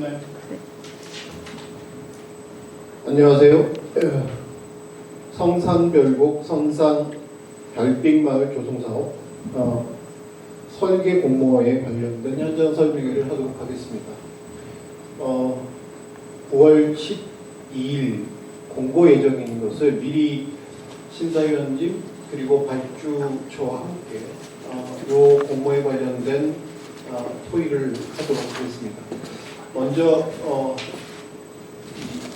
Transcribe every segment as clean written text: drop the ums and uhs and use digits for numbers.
네. 안녕하세요. 성산별곡 선산 별빛마을 조성사업 설계 공모에 관련된 현장 설명회를 하도록 하겠습니다. 9월 12일 공고 예정인 것을 미리 심사위원님 그리고 발주처와 함께 이 공모에 관련된 토의를 하도록 하겠습니다. 먼저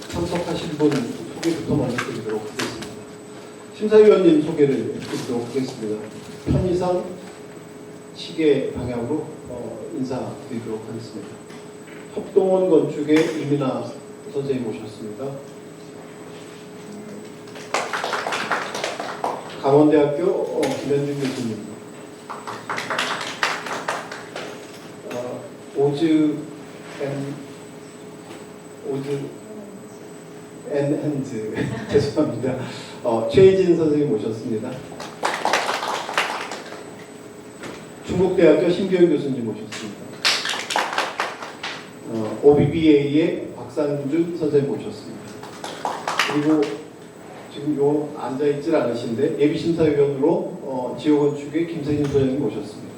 참석하신 분 소개부터 먼저 드리도록 하겠습니다. 심사위원님 소개를 드리도록 하겠습니다. 편의상 시계 방향으로 인사드리도록 하겠습니다. 협동원 건축의 이민아 선생님 모셨습니다. 강원대학교 김현준 교수님, 오즈 앤 핸즈 죄송합니다. 최혜진 선생님 모셨습니다. 충북대학교 신교영 교수님 모셨습니다. OBBA의 박상준 선생님 모셨습니다. 그리고 지금 요 앉아있질 않으신데 예비심사위원으로 지역건축의 김세진 소장님 모셨습니다.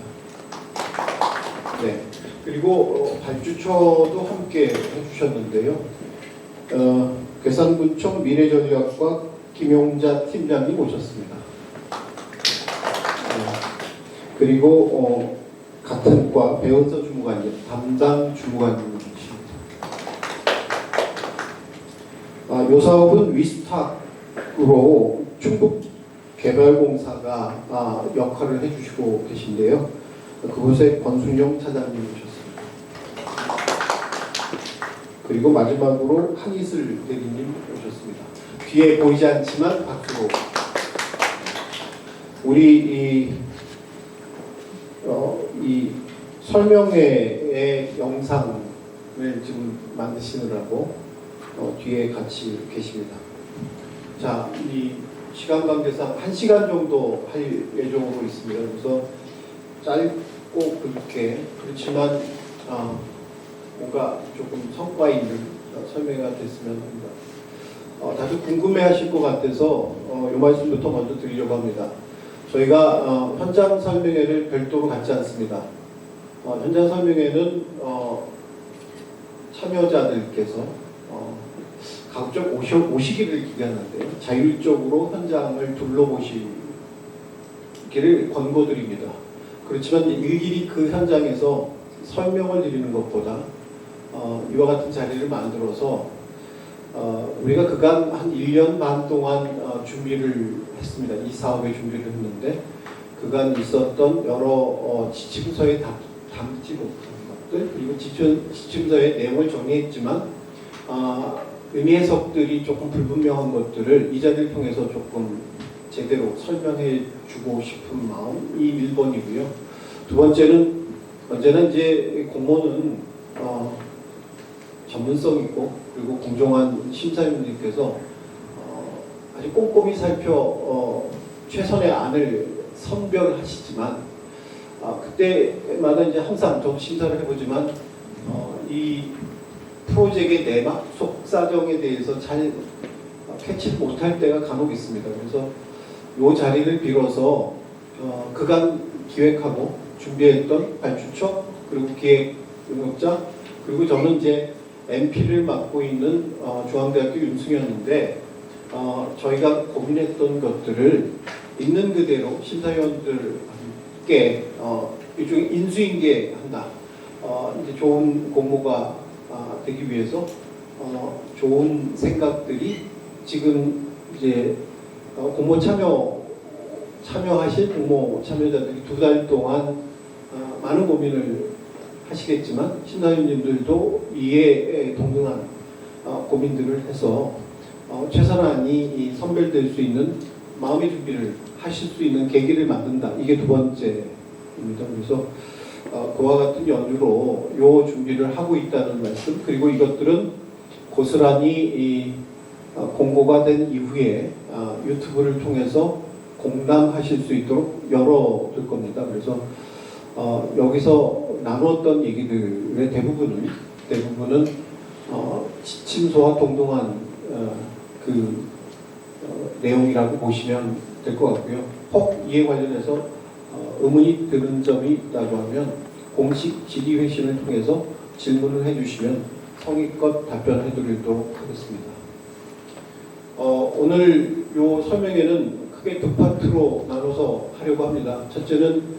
네. 그리고 발주처도 함께 해주셨는데요. 괴산군청 미래전략과 김용자 팀장님 모셨습니다. 그리고 같은 과 배은서 주무관님, 담당 주무관님 모십니다. 이 사업은 위스탁으로 충북개발공사가 역할을 해주시고 계신데요. 그곳에 권순영 차장님 모셨습니다. 그리고 마지막으로 한이슬 대리님 오셨습니다. 뒤에 보이지 않지만 박수로 우리 이 설명회의 영상을 지금 만드시느라고 뒤에 같이 계십니다. 자, 이 시간 관계상 1시간 정도 할 예정으로 있습니다. 그래서 짧고 굵게 그렇지만 뭔가 조금 성과 있는 설명회가 됐으면 합니다. 다들 궁금해하실 것 같아서 이 말씀부터 먼저 드리려고 합니다. 저희가 현장 설명회를 별도로 갖지 않습니다. 현장 설명회는 참여자들께서 가급적 오시기를 기대하는데요. 자율적으로 현장을 둘러보시기를 권고드립니다. 그렇지만 일일이 그 현장에서 설명을 드리는 것보다 이와 같은 자리를 만들어서 우리가 그간 한 1년 반 동안 준비를 했습니다. 이 사업의 준비를 했는데 그간 있었던 여러 지침서에 담지 못한 것들 그리고 지침서의 내용을 정리했지만 의미 해석들이 조금 불분명한 것들을 이 자리를 통해서 조금 제대로 설명해 주고 싶은 마음이 1번이고요. 두 번째는 언제나 이제 공모는 전문성이고 그리고 공정한 심사위원님께서 아주 꼼꼼히 살펴 최선의 안을 선별하시지만 그때마다 이제 항상 저도 심사를 해보지만 이 프로젝트의 내막 속사정에 대해서 잘 캐치를 못할 때가 간혹 있습니다. 그래서 이 자리를 빌어서 그간 기획하고 준비했던 발주처 그리고 기획 용역자 그리고 저는 이제 MP를 맡고 있는 중앙대학교 윤승현인데 저희가 고민했던 것들을 있는 그대로 심사위원들께 일종의 인수인계한다. 이제 좋은 공모가 되기 위해서 좋은 생각들이 지금 이제 공모 참여하실 공모 참여자들이 2달 동안 많은 고민을 하시겠지만 심사위원님들도 이에 동등한 고민들을 해서 최선한이 선별될 수 있는 마음의 준비를 하실 수 있는 계기를 만든다. 이게 두 번째입니다. 그래서 그와 같은 연유로 요 준비를 하고 있다는 말씀 그리고 이것들은 고스란히 공고가 된 이후에 유튜브를 통해서 공람하실 수 있도록 열어둘 겁니다. 그래서 여기서 나누었던 얘기들의 대부분은 대부분은 지침서와 동등한 내용이라고 보시면 될 것 같고요. 혹 이에 관련해서 의문이 드는 점이 있다고 하면 공식 질의회신을 통해서 질문을 해주시면 성의껏 답변해 드리도록 하겠습니다. 오늘 요 설명회는 크게 두 파트로 나눠서 하려고 합니다. 첫째는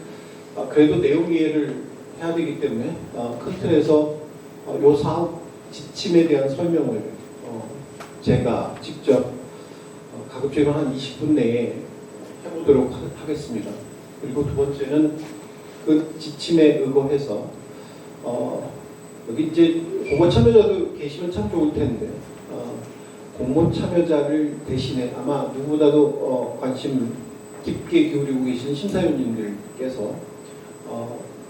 그래도 내용 이해를 해야 되기 때문에 큰 틀에서 요 사업 지침에 대한 설명을 제가 직접 가급적이면 한 20분 내에 해보도록 하겠습니다. 그리고 두 번째는 그 지침에 의거해서 여기 이제 공모 참여자도 계시면 참 좋을 텐데 공모 참여자를 대신에 아마 누구보다도 관심 깊게 기울이고 계신 심사위원님들께서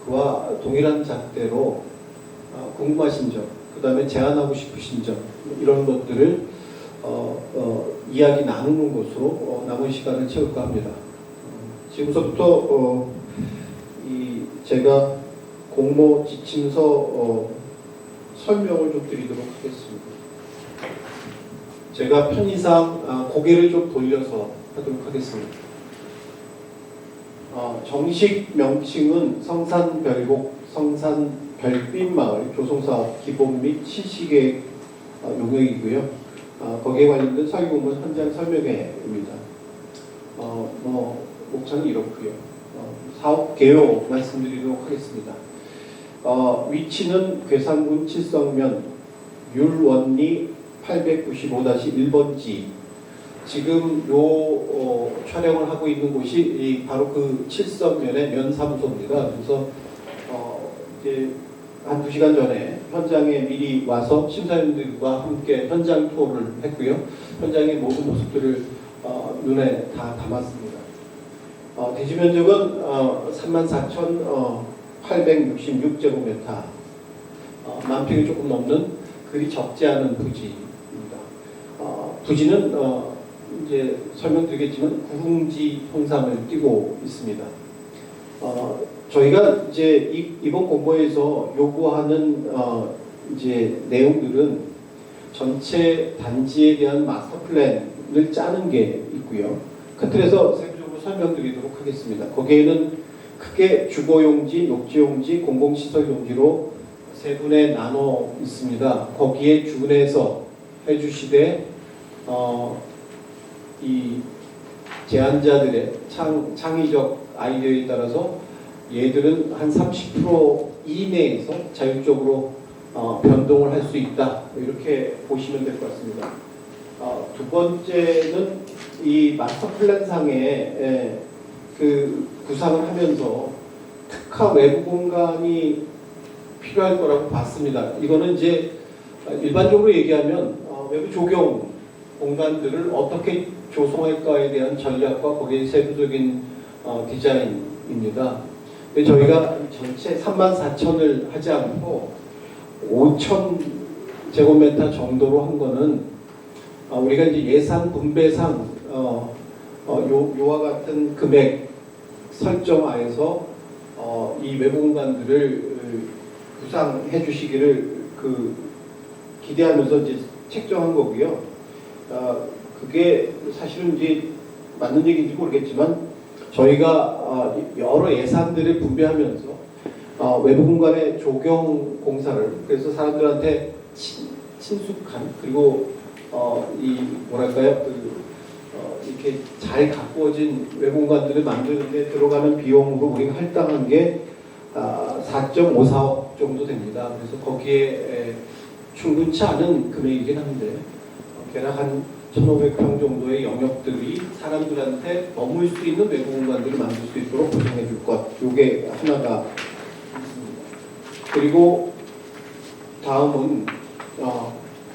그와 동일한 잣대로 궁금하신 점, 그 다음에 제안하고 싶으신 점 이런 것들을 이야기 나누는 것으로 남은 시간을 채울까 합니다. 지금서부터 제가 공모 지침서 설명을 좀 드리도록 하겠습니다. 제가 편의상 고개를 좀 돌려서 하도록 하겠습니다. 정식 명칭은 성산별곡 성산별빛마을 조성사업 기본 및 실시계획 용역이고요. 거기에 관련된 설계공문 현장 설명회입니다. 목차는 이렇고요. 사업 개요 말씀드리도록 하겠습니다. 위치는 괴산군 칠성면 율원리 895-1번지. 지금 촬영을 하고 있는 곳이 바로 그 칠성면의 면사무소입니다. 그래서 이제 한 2시간 전에 현장에 미리 와서 심사위원들과 함께 현장 투어를 했고요. 현장의 모든 모습들을 눈에 다 담았습니다. 대지 면적은 34,866제곱미터, 만평이 조금 넘는 그리 적지 않은 부지입니다. 부지는 이제 설명드리겠지만 구흥지 형상을 띠고 있습니다. 저희가 이제 이번 공모에서 요구하는 이제 내용들은 전체 단지에 대한 마스터 플랜을 짜는 게 있고요. 큰 틀에서 세부적으로 설명드리도록 하겠습니다. 거기에는 크게 주거용지, 녹지용지, 공공시설용지로 세 분에 나눠 있습니다. 거기에 준해서 해주시되 이 제안자들의 창의적 아이디어에 따라서 얘들은 한 30% 이내에서 자율적으로 변동을 할 수 있다, 이렇게 보시면 될 것 같습니다. 두 번째는 이 마스터 플랜상에 그 구상을 하면서 특화 외부 공간이 필요할 거라고 봤습니다. 이거는 이제 일반적으로 얘기하면 외부 조경 공간들을 어떻게 조성할까에 대한 전략과 거기에 세부적인 디자인입니다. 근데 저희가 전체 34,000을 하지 않고 5,000제곱미터 정도로 한 거는 우리가 이제 예산 분배상 요와 같은 금액 설정하에서 이 외부 공간들을 구상해 주시기를 기대하면서 이제 책정한 거고요. 그게 사실은 이제 맞는 얘기인지 모르겠지만 저희가 여러 예산들을 분배하면서 외부 공간의 조경 공사를, 그래서 사람들한테 친숙한, 그리고 이렇게 잘 가꾸어진 외부 공간들을 만드는 데 들어가는 비용으로 우리가 할당한 게 4.54억 정도 됩니다. 그래서 거기에 충분치 않은 금액이긴 한데 대략 한 1,500평 정도의 영역들이 사람들한테 머물 수 있는 외부 공간들을 만들 수 있도록 보장해 줄 것. 요게 하나가 있습니다. 그리고 다음은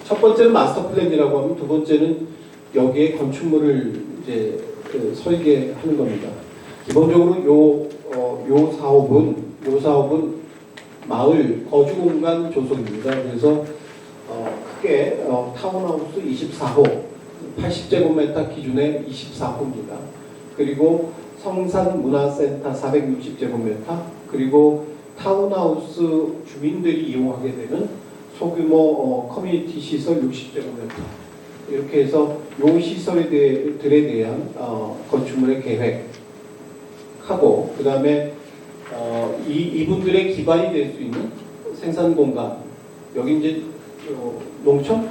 첫 번째는 마스터 플랜이라고 하면 두 번째는 여기에 건축물을 이제 설계하는 겁니다. 기본적으로 요 사업은 마을 거주 공간 조성입니다. 그래서 크게 타운하우스 24호, 80제곱미터 기준의 24호입니다. 그리고 성산문화센터 460제곱미터, 그리고 타운하우스 주민들이 이용하게 되는 소규모 커뮤니티 시설 60제곱미터 이렇게 해서 요 시설들에 대한 건축물의 계획하고 그 다음에 이분들의 기반이 될 수 있는 생산 공간 여기 이제 농촌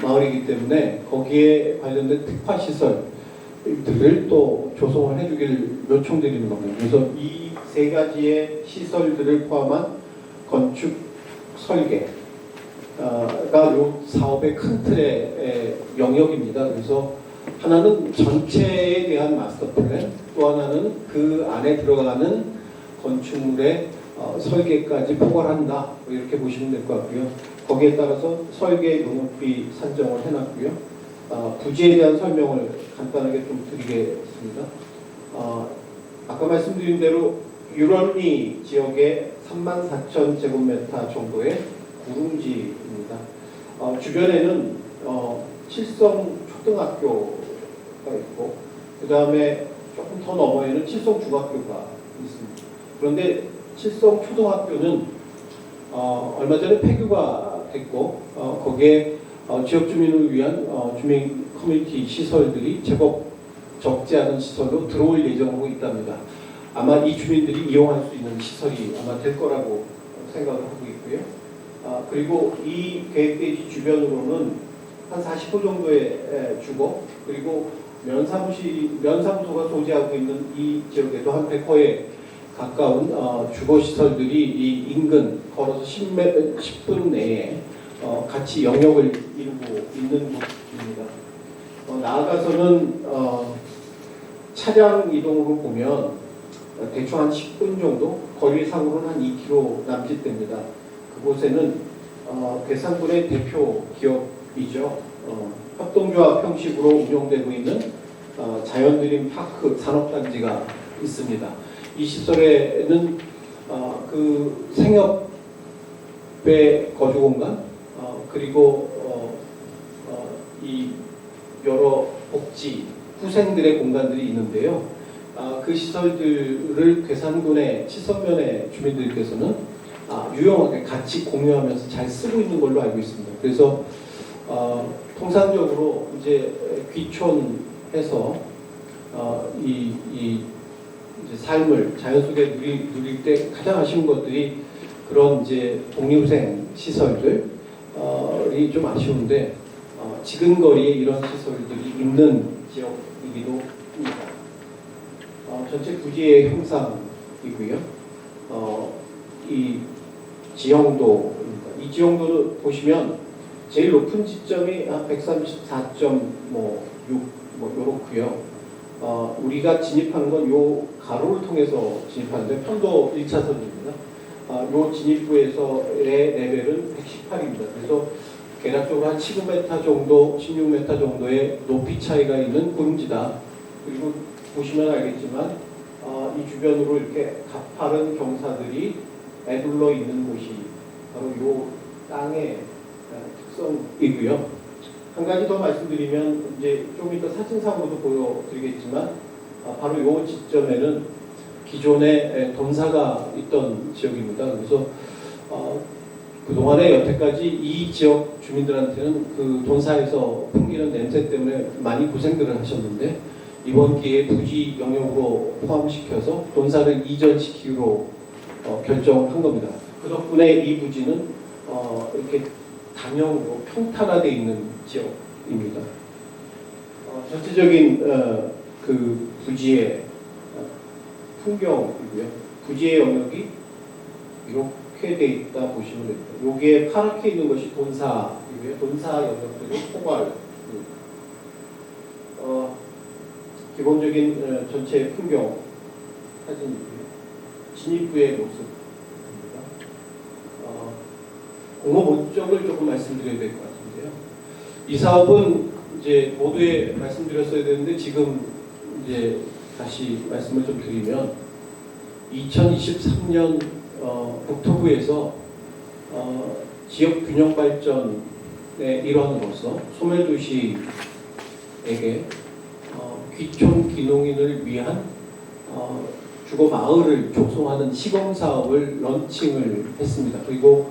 마을이기 때문에 거기에 관련된 특화 시설들을 또 조성을 해주길 요청드리는 겁니다. 그래서 이 세 가지의 시설들을 포함한 건축 설계가 요 사업의 큰 틀의 영역입니다. 그래서 하나는 전체에 대한 마스터 플랜, 또 하나는 그 안에 들어가는 건축물의 설계까지 포괄한다. 이렇게 보시면 될 것 같고요. 거기에 따라서 설계 용역비 산정을 해놨고요. 부지에 대한 설명을 간단하게 좀 드리겠습니다. 아까 말씀드린 대로 유런리 지역의 34,000제곱미터 정도의 구릉지입니다. 주변에는 칠성 초등학교가 있고 그 다음에 조금 더 너머에는 칠성 중학교가 있습니다. 그런데 칠성 초등학교는 얼마 전에 폐교가 됐고 거기에 지역 주민을 위한 주민 커뮤니티 시설들이 제법 적지 않은 시설로 들어올 예정으로 있답니다. 아마 이 주민들이 이용할 수 있는 시설이 아마 될 거라고 생각을 하고 있고요. 그리고 이 계획대지 주변으로는 한 40호 정도의 주거 그리고 면사무소가 소지하고 있는 이 지역에도 한 100호에 가까운 주거시설들이 이 인근 걸어서 10분 내에 같이 영역을 이루고 있는 곳입니다. 나아가서는 차량 이동으로 보면 대충 한 10분 정도, 거리상으로는 한 2km 남짓됩니다. 그곳에는 괴산군의 대표 기업이죠. 협동조합 형식으로 운영되고 있는 자연드림 파크 산업단지가 있습니다. 이 시설에는 그 생협의 거주공간 그리고 이 여러 복지 후생들의 공간들이 있는데요. 그 시설들을 괴산군의 칠성면의 주민들께서는 유용하게 같이 공유하면서 잘 쓰고 있는 걸로 알고 있습니다. 그래서 통상적으로 이제 귀촌해서 이제 삶을 자연 속에 누릴 때 가장 아쉬운 것들이 그런 이제 독립생 시설들이 좀 아쉬운데 지근거리에 이런 시설들이 있는 지역이기도 합니다. 전체 부지의 형상이고요. 이 지형도입니다. 이 지형도를 보시면 제일 높은 지점이 한 134.6 요렇고요. 우리가 진입하는 건 요 가로를 통해서 진입하는데 편도 1차선입니다. 요 진입구에서의 레벨은 118입니다. 그래서 대략적으로 한 15m 정도, 16m 정도의 높이 차이가 있는 구름지다. 그리고 보시면 알겠지만 이 주변으로 이렇게 가파른 경사들이 애둘러 있는 곳이 바로 요 땅의 특성이고요. 한 가지 더 말씀드리면 이제 좀 이따 사진상으로도 보여드리겠지만 바로 요 지점에는 기존에 돈사가 있던 지역입니다. 그래서 그동안에 여태까지 이 지역 주민들한테는 그 돈사에서 풍기는 냄새 때문에 많이 고생들을 하셨는데 이번 기회에 부지 영역으로 포함시켜서 돈사를 이전시키기로 결정한 겁니다. 그 덕분에 이 부지는 이렇게 단형으로 평탄화되어 있는 지역입니다. 전체적인 그 부지의 풍경이고요. 부지의 영역이 이렇게 되어 있다 보시면 됩니다. 여기에 파랗게 있는 것이 돈사이고요. 돈사 영역들이 포괄. 기본적인 전체 풍경 사진이고요. 진입구의 모습입니다. 공업 목적을 조금 말씀드려야 될 것 같은데요. 이 사업은 이제 모두에 말씀드렸어야 되는데 지금 이제 다시 말씀을 좀 드리면 2023년 국토부에서 지역 균형 발전의 일환으로서 소멸도시에게 귀촌 귀농인을 위한 주거 마을을 조성하는 시범 사업을 런칭을 했습니다. 그리고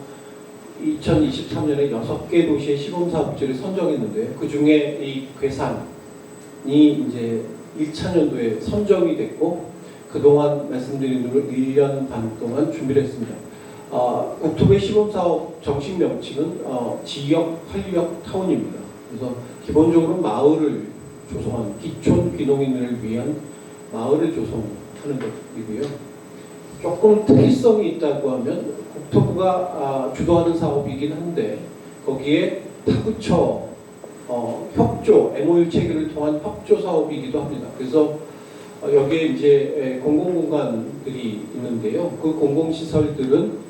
2023년에 6개 도시의 시범사업지를 선정했는데 그 중에 이 괴산이 이제 1차년도에 선정이 됐고 그동안 말씀드린 대로 1년 반 동안 준비를 했습니다. 국토부의 시범사업 정식 명칭은 지역 활력 타운입니다. 그래서 기본적으로 마을을 조성한 기촌 귀농인을 위한 마을을 조성하는 것이고요. 조금 특이성이 있다고 하면 국토부가 주도하는 사업이긴 한데 거기에 타구처 협조, MOU 체결을 통한 협조 사업이기도 합니다. 그래서 여기에 이제 공공공간들이 있는데요. 그 공공시설들은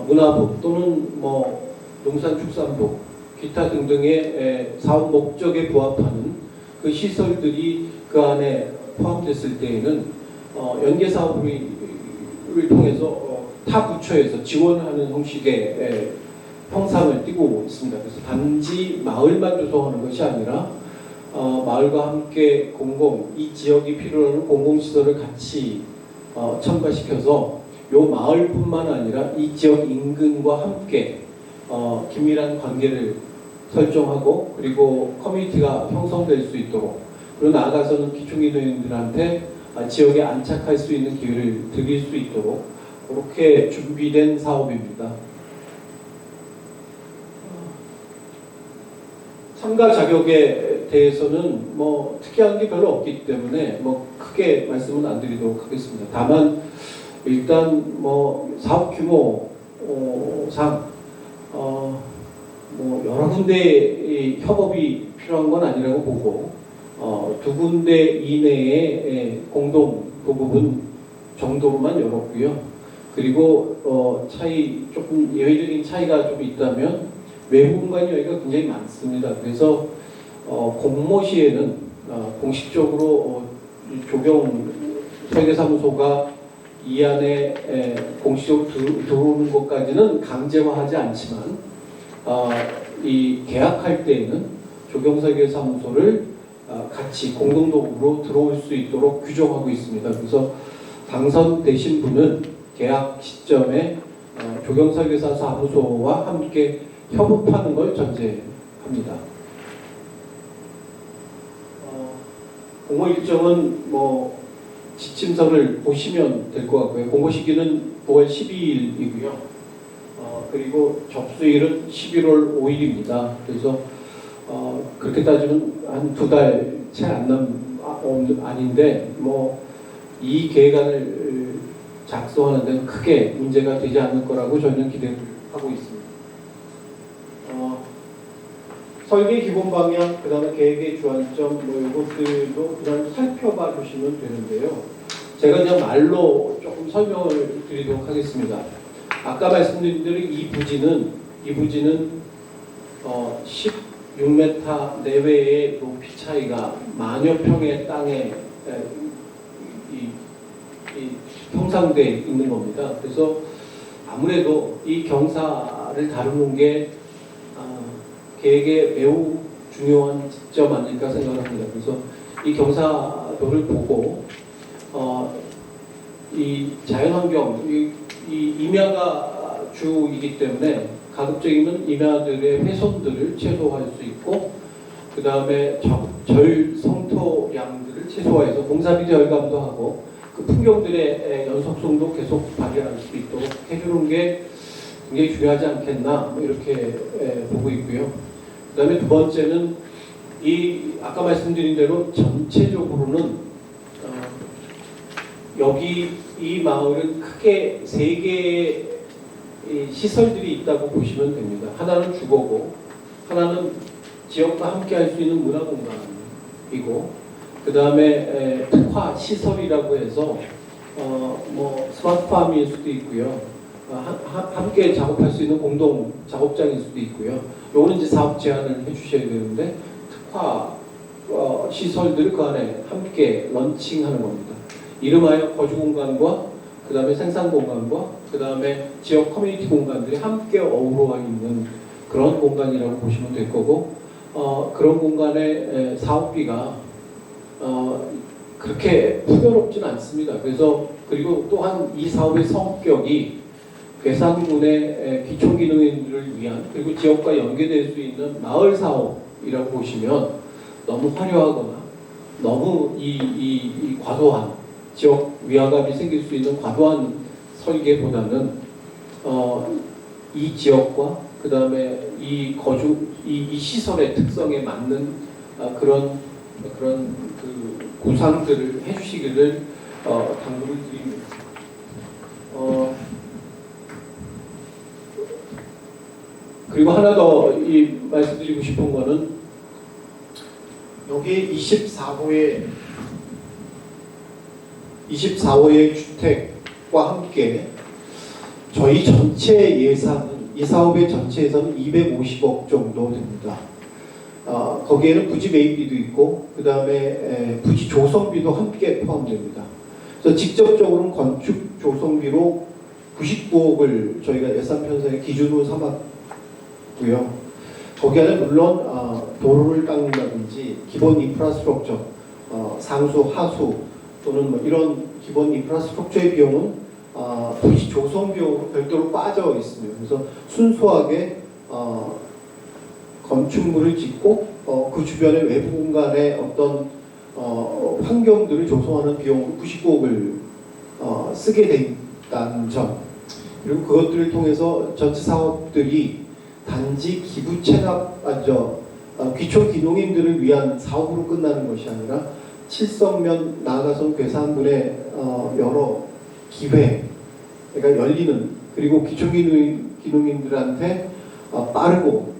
문화부 또는 뭐 농산축산부 기타 등등의 사업 목적에 부합하는 그 시설들이 그 안에 포함됐을 때에는 연계 사업을 통해서 타 부처에서 지원하는 형식의 형상을 띠고 있습니다. 그래서 단지 마을만 조성하는 것이 아니라 마을과 함께 이 지역이 필요로 하는 공공시설을 같이 첨가시켜서 요 마을뿐만 아니라 이 지역 인근과 함께 긴밀한 관계를 설정하고 그리고 커뮤니티가 형성될 수 있도록 그리고 나아가서는 기초기능인들한테 지역에 안착할 수 있는 기회를 드릴 수 있도록 그렇게 준비된 사업입니다. 참가 자격에 대해서는 뭐 특이한 게 별로 없기 때문에 뭐 크게 말씀은 안 드리도록 하겠습니다. 다만 일단 뭐 사업 규모상 뭐 여러 군데 협업이 필요한 건 아니라고 보고 두 군데 이내의 공동 부분 정도로만 열었고요. 그리고 조금 예외적인 차이가 좀 있다면 외부 공간이 여기가 굉장히 많습니다. 그래서 공모시에는 공식적으로 조경 설계사무소가 이 안에 공식적으로 들어오는 것까지는 강제화하지 않지만 이 계약할 때에는 조경설계사무소를 같이 공동도구로 들어올 수 있도록 규정하고 있습니다. 그래서 당선되신 분은 계약 시점에 조경설계사 사무소와 함께 협업하는 걸 전제합니다. 공모 일정은 뭐 지침서를 보시면 될 것 같고요. 공모 시기는 9월 12일이고요. 그리고 접수일은 11월 5일입니다. 그래서 그렇게 따지면 한 2달 채 아닌데 뭐 이 계획안을 작성하는 데는 크게 문제가 되지 않을 거라고 저희는 기대를 하고 있습니다. 설계 기본 방향, 그 다음에 계획의 주안점, 뭐 이것들도 그냥 살펴봐 주시면 되는데요. 제가 그냥 말로 조금 설명을 드리도록 하겠습니다. 아까 말씀드린 대로 이 부지는 16m 내외의 높이 차이가 만여 평의 땅에 형성되어 있는 겁니다. 그래서 아무래도 이 경사를 다루는 게 계획에 매우 중요한 점 아닐까 생각합니다. 그래서 이 경사도를 보고 이 자연환경, 이 임야가 주이기 때문에 가급적이면 임야들의 훼손들을 최소화할 수 있고 그 다음에 절 성토량들을 최소화해서 공사비 절감도 하고 그 풍경들의 연속성도 계속 발휘할 수 있도록 해주는 게 굉장히 중요하지 않겠나 뭐 이렇게 보고 있고요. 그 다음에 두 번째는 아까 말씀드린 대로 전체적으로는 여기 이 마을은 크게 3개의 시설들이 있다고 보시면 됩니다. 하나는 주거고 하나는 지역과 함께 할 수 있는 문화공간이고 그 다음에 특화 시설이라고 해서 뭐 스마트팜일 수도 있고요. 함께 작업할 수 있는 공동 작업장일 수도 있고요. 요거는 이제 사업 제안을 해주셔야 되는데 특화 시설들을 그 안에 함께 런칭하는 겁니다. 이름하여 거주 공간과 그 다음에 생산 공간과 그 다음에 지역 커뮤니티 공간들이 함께 어우러져 있는 그런 공간이라고 보시면 될 거고 그런 공간의 사업비가 그렇게 풍요롭진 않습니다. 그래서 그리고 또한 이 사업의 성격이 괴산군의 기초기능인들을 위한 그리고 지역과 연계될 수 있는 마을 사업이라고 보시면 너무 화려하거나 너무 이 과도한 지역 위화감이 생길 수 있는 과도한 설계보다는 이 지역과 그 다음에 이 시설의 특성에 맞는 그런 그 구상들을 해주시기를 당부를 드립니다. 그리고 하나 더 말씀드리고 싶은 거는 여기 24호의 주택과 함께 저희 전체 예산은 이 사업의 전체 예산은 250억 정도 됩니다. 거기에는 부지 매입비도 있고 그 다음에 부지 조성비도 함께 포함됩니다. 그래서 직접적으로는 건축 조성비로 99억을 저희가 예산 편성의 기준으로 삼았고요. 거기 안에 물론 도로를 닦는다든지 기본 인프라스트럭처, 상수, 하수 또는 뭐 이런 기본 인프라스트럭처의 비용은 부지 조성 비용으로 별도로 빠져 있습니다. 그래서 순수하게 건축물을 짓고 그 주변의 외부 공간의 어떤 환경들을 조성하는 비용으로 99억을 쓰게 돼 있다는 점, 그리고 그것들을 통해서 전체 사업들이 단지 기부 체납, 귀촌 기농인들을 위한 사업으로 끝나는 것이 아니라 칠성면 나아가서 괴산군의 여러 기회, 그러니까 열리는, 그리고 귀촌 기농인들한테 빠르고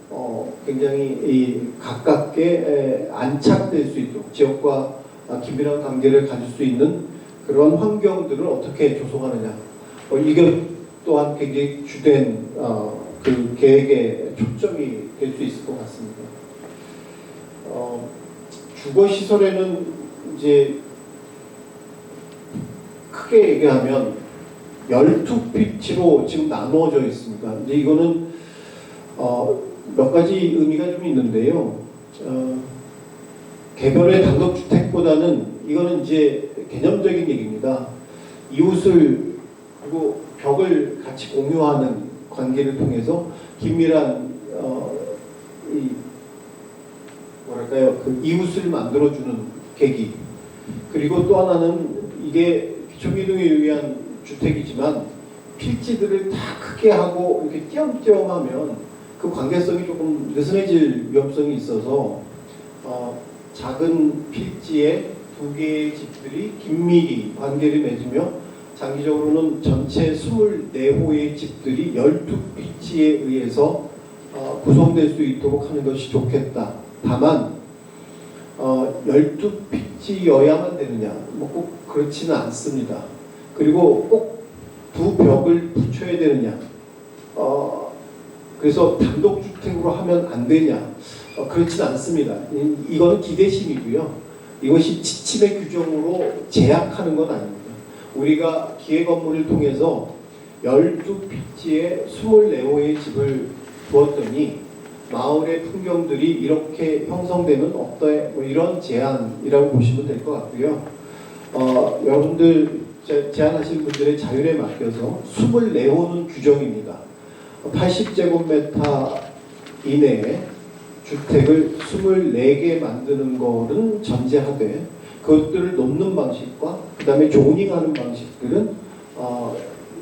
굉장히 가깝게 안착될 수 있도록 지역과 긴밀한 관계를 가질 수 있는 그런 환경들을 어떻게 조성하느냐, 이게 또한 굉장히 주된 그 계획의 초점이 될 수 있을 것 같습니다. 주거 시설에는 이제 크게 얘기하면 12피치로 지금 나누어져 있습니다. 이제 이거는 몇 가지 의미가 좀 있는데요. 개별의 단독주택보다는 이거는 이제 개념적인 얘기입니다. 이웃을 그리고 벽을 같이 공유하는 관계를 통해서 긴밀한 그 이웃을 만들어주는 계기. 그리고 또 하나는 이게 기초기능에 위한 주택이지만 필지들을 다 크게 하고 이렇게 띄엄띄엄하면 그 관계성이 조금 느슨해질 위험성이 있어서 작은 필지에 두 개의 집들이 긴밀히 관계를 맺으며 장기적으로는 전체 24호의 집들이 12피치에 의해서 구성될 수 있도록 하는 것이 좋겠다. 다만 12피치여야만 되느냐? 뭐 꼭 그렇지는 않습니다. 그리고 꼭 두 벽을 붙여야 되느냐? 그래서 단독주택으로 하면 안 되냐? 그렇지는 않습니다. 이거는 기대심이고요. 이것이 지침의 규정으로 제약하는 건 아닙니다. 우리가 기획업무를 통해서 12피치에 24호의 집을 두었더니 마을의 풍경들이 이렇게 형성되면 어때? 뭐 이런 제안이라고 보시면 될 것 같고요. 여러분들 제안하신 분들의 자율에 맡겨서 24호는 규정입니다. 80제곱미터 이내에 주택을 24개 만드는 거는 전제하되 그것들을 놓는 방식과 그 다음에 조닝하는 방식들은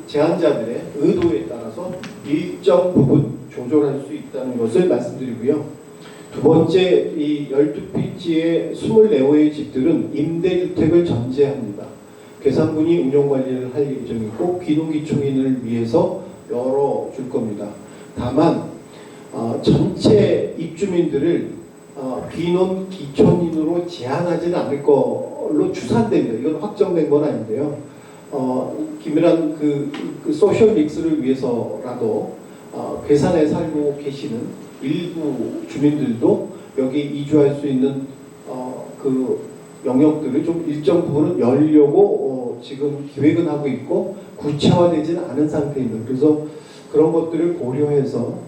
제안자들의 의도에 따라서 일정 부분 조절할 수 있다는 것을 말씀드리고요. 두 번째, 이 12피치의 24호의 집들은 임대주택을 전제합니다. 괴산군이 운영관리를 할 예정이고 귀농귀촌인을 위해서 열어줄 겁니다. 다만 전체 입주민들을 귀농 귀촌인으로 제한하지는 않을 걸로 추산됩니다. 이건 확정된 건 아닌데요. 긴밀한 그 소셜 믹스를 위해서라도 괴산에 살고 계시는 일부 주민들도 여기 이주할 수 있는 그 영역들을 좀 일정 부분은 열려고 지금 기획은 하고 있고 구체화되지는 않은 상태입니다. 그래서 그런 것들을 고려해서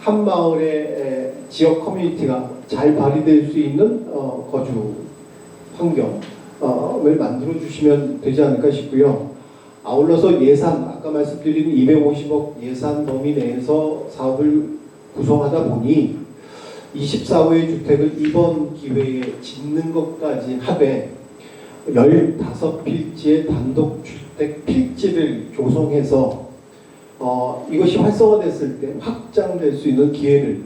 한 마을의 지역 커뮤니티가 잘 발휘될 수 있는 거주 환경을 만들어 주시면 되지 않을까 싶고요. 아울러서 예산, 아까 말씀드린 250억 예산 범위 내에서 사업을 구성하다 보니 24호의 주택을 이번 기회에 짓는 것까지 합해 15필지의 단독주택 필지를 조성해서 이것이 활성화됐을 때 확장될 수 있는 기회를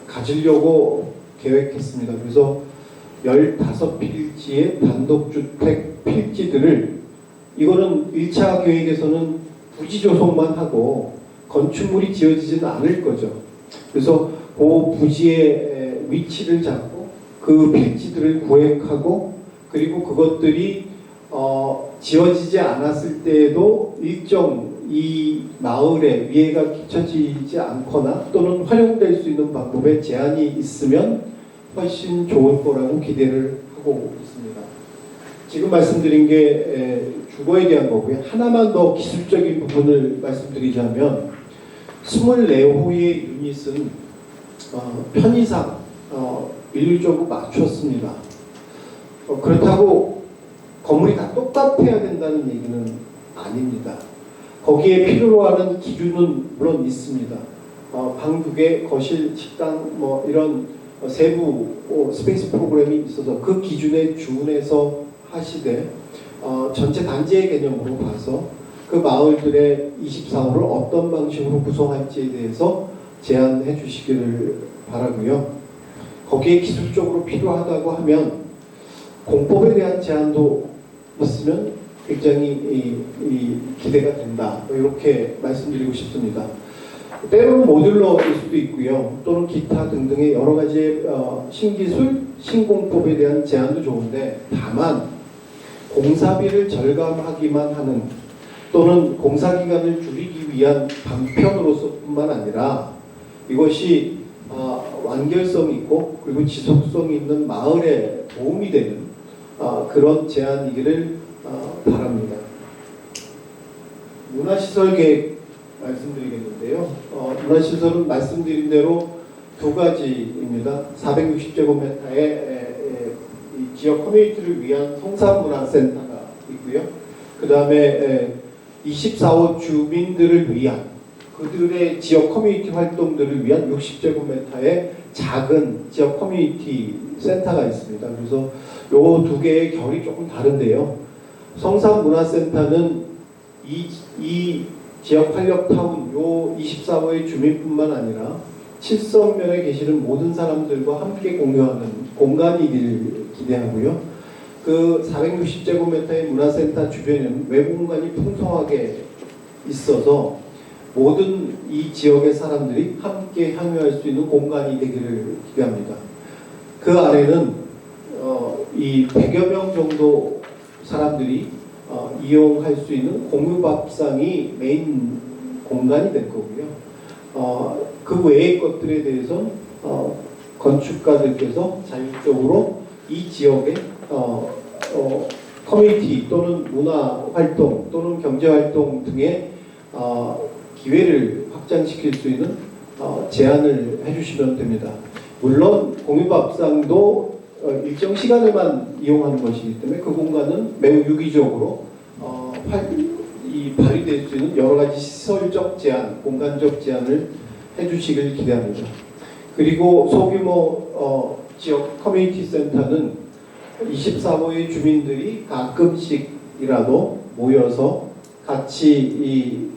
가지려고 계획했습니다. 그래서 15필지의 단독주택 필지들을 이거는 1차 계획에서는 부지 조성만 하고 건축물이 지어지지는 않을 거죠. 그래서 그 부지의 위치를 잡고 그 필지들을 구획하고 그리고 그것들이 지어지지 않았을 때에도 일정 이 마을에 위해가 끼쳐지지 않거나 또는 활용될 수 있는 방법에 제한이 있으면 훨씬 좋을 거라고 기대를 하고 있습니다. 지금 말씀드린 게 주거에 대한 거고요. 하나만 더 기술적인 부분을 말씀드리자면 24호의 유닛은 편의상 일률적으로 맞췄습니다. 그렇다고 건물이 다 똑같아야 된다는 얘기는 아닙니다. 거기에 필요로 하는 기준은 물론 있습니다. 방 2개, 거실, 식당 뭐 이런 세부 스페이스 프로그램이 있어서 그 기준에 준해서 하시되 전체 단지의 개념으로 봐서 그 마을들의 24호를 어떤 방식으로 구성할지에 대해서 제안해 주시기를 바라고요. 거기에 기술적으로 필요하다고 하면 공법에 대한 제한도 있으면 굉장히 기대가 된다. 이렇게 말씀드리고 싶습니다. 때로는 모듈러일 수도 있고요. 또는 기타 등등의 여러 가지 신기술, 신공법에 대한 제한도 좋은데 다만 공사비를 절감하기만 하는 또는 공사기간을 줄이기 위한 방편으로서뿐만 아니라 이것이 완결성 있고 그리고 지속성 있는 마을에 도움이 되는 그런 제안이기를 바랍니다. 문화시설 계획 말씀드리겠는데요. 문화시설은 말씀드린 대로 두 가지입니다. 460제곱미터의 지역 커뮤니티를 위한 성산문화센터가 있고요. 그 다음에 24호 주민들을 위한 그들의 지역 커뮤니티 활동들을 위한 60제곱미터의 작은 지역 커뮤니티 센터가 있습니다. 그래서 요 두 개의 결이 조금 다른데요. 성산문화센터는 이 지역 활력타운 요 24호의 주민뿐만 아니라 칠성면에 계시는 모든 사람들과 함께 공유하는 공간이길 기대하고요. 그 460제곱미터의 문화센터 주변에는 외부 공간이 풍성하게 있어서 모든 이 지역의 사람들이 함께 향유할 수 있는 공간이 되기를 기대합니다. 그 안에는 이 100여 명 정도 사람들이 이용할 수 있는 공유밥상이 메인 공간이 될 거고요. 그 외의 것들에 대해서는 건축가들께서 자율적으로 이 지역의 커뮤니티 또는 문화활동 또는 경제활동 등의 기회를 확장시킬 수 있는 제안을 해주시면 됩니다. 물론 공유밥상도 일정 시간에만 이용하는 것이기 때문에 그 공간은 매우 유기적으로 발휘될 수 있는 여러 가지 시설적 제한, 공간적 제한을 해주시길 기대합니다. 그리고 소규모 지역 커뮤니티 센터는 24호의 주민들이 가끔씩이라도 모여서 같이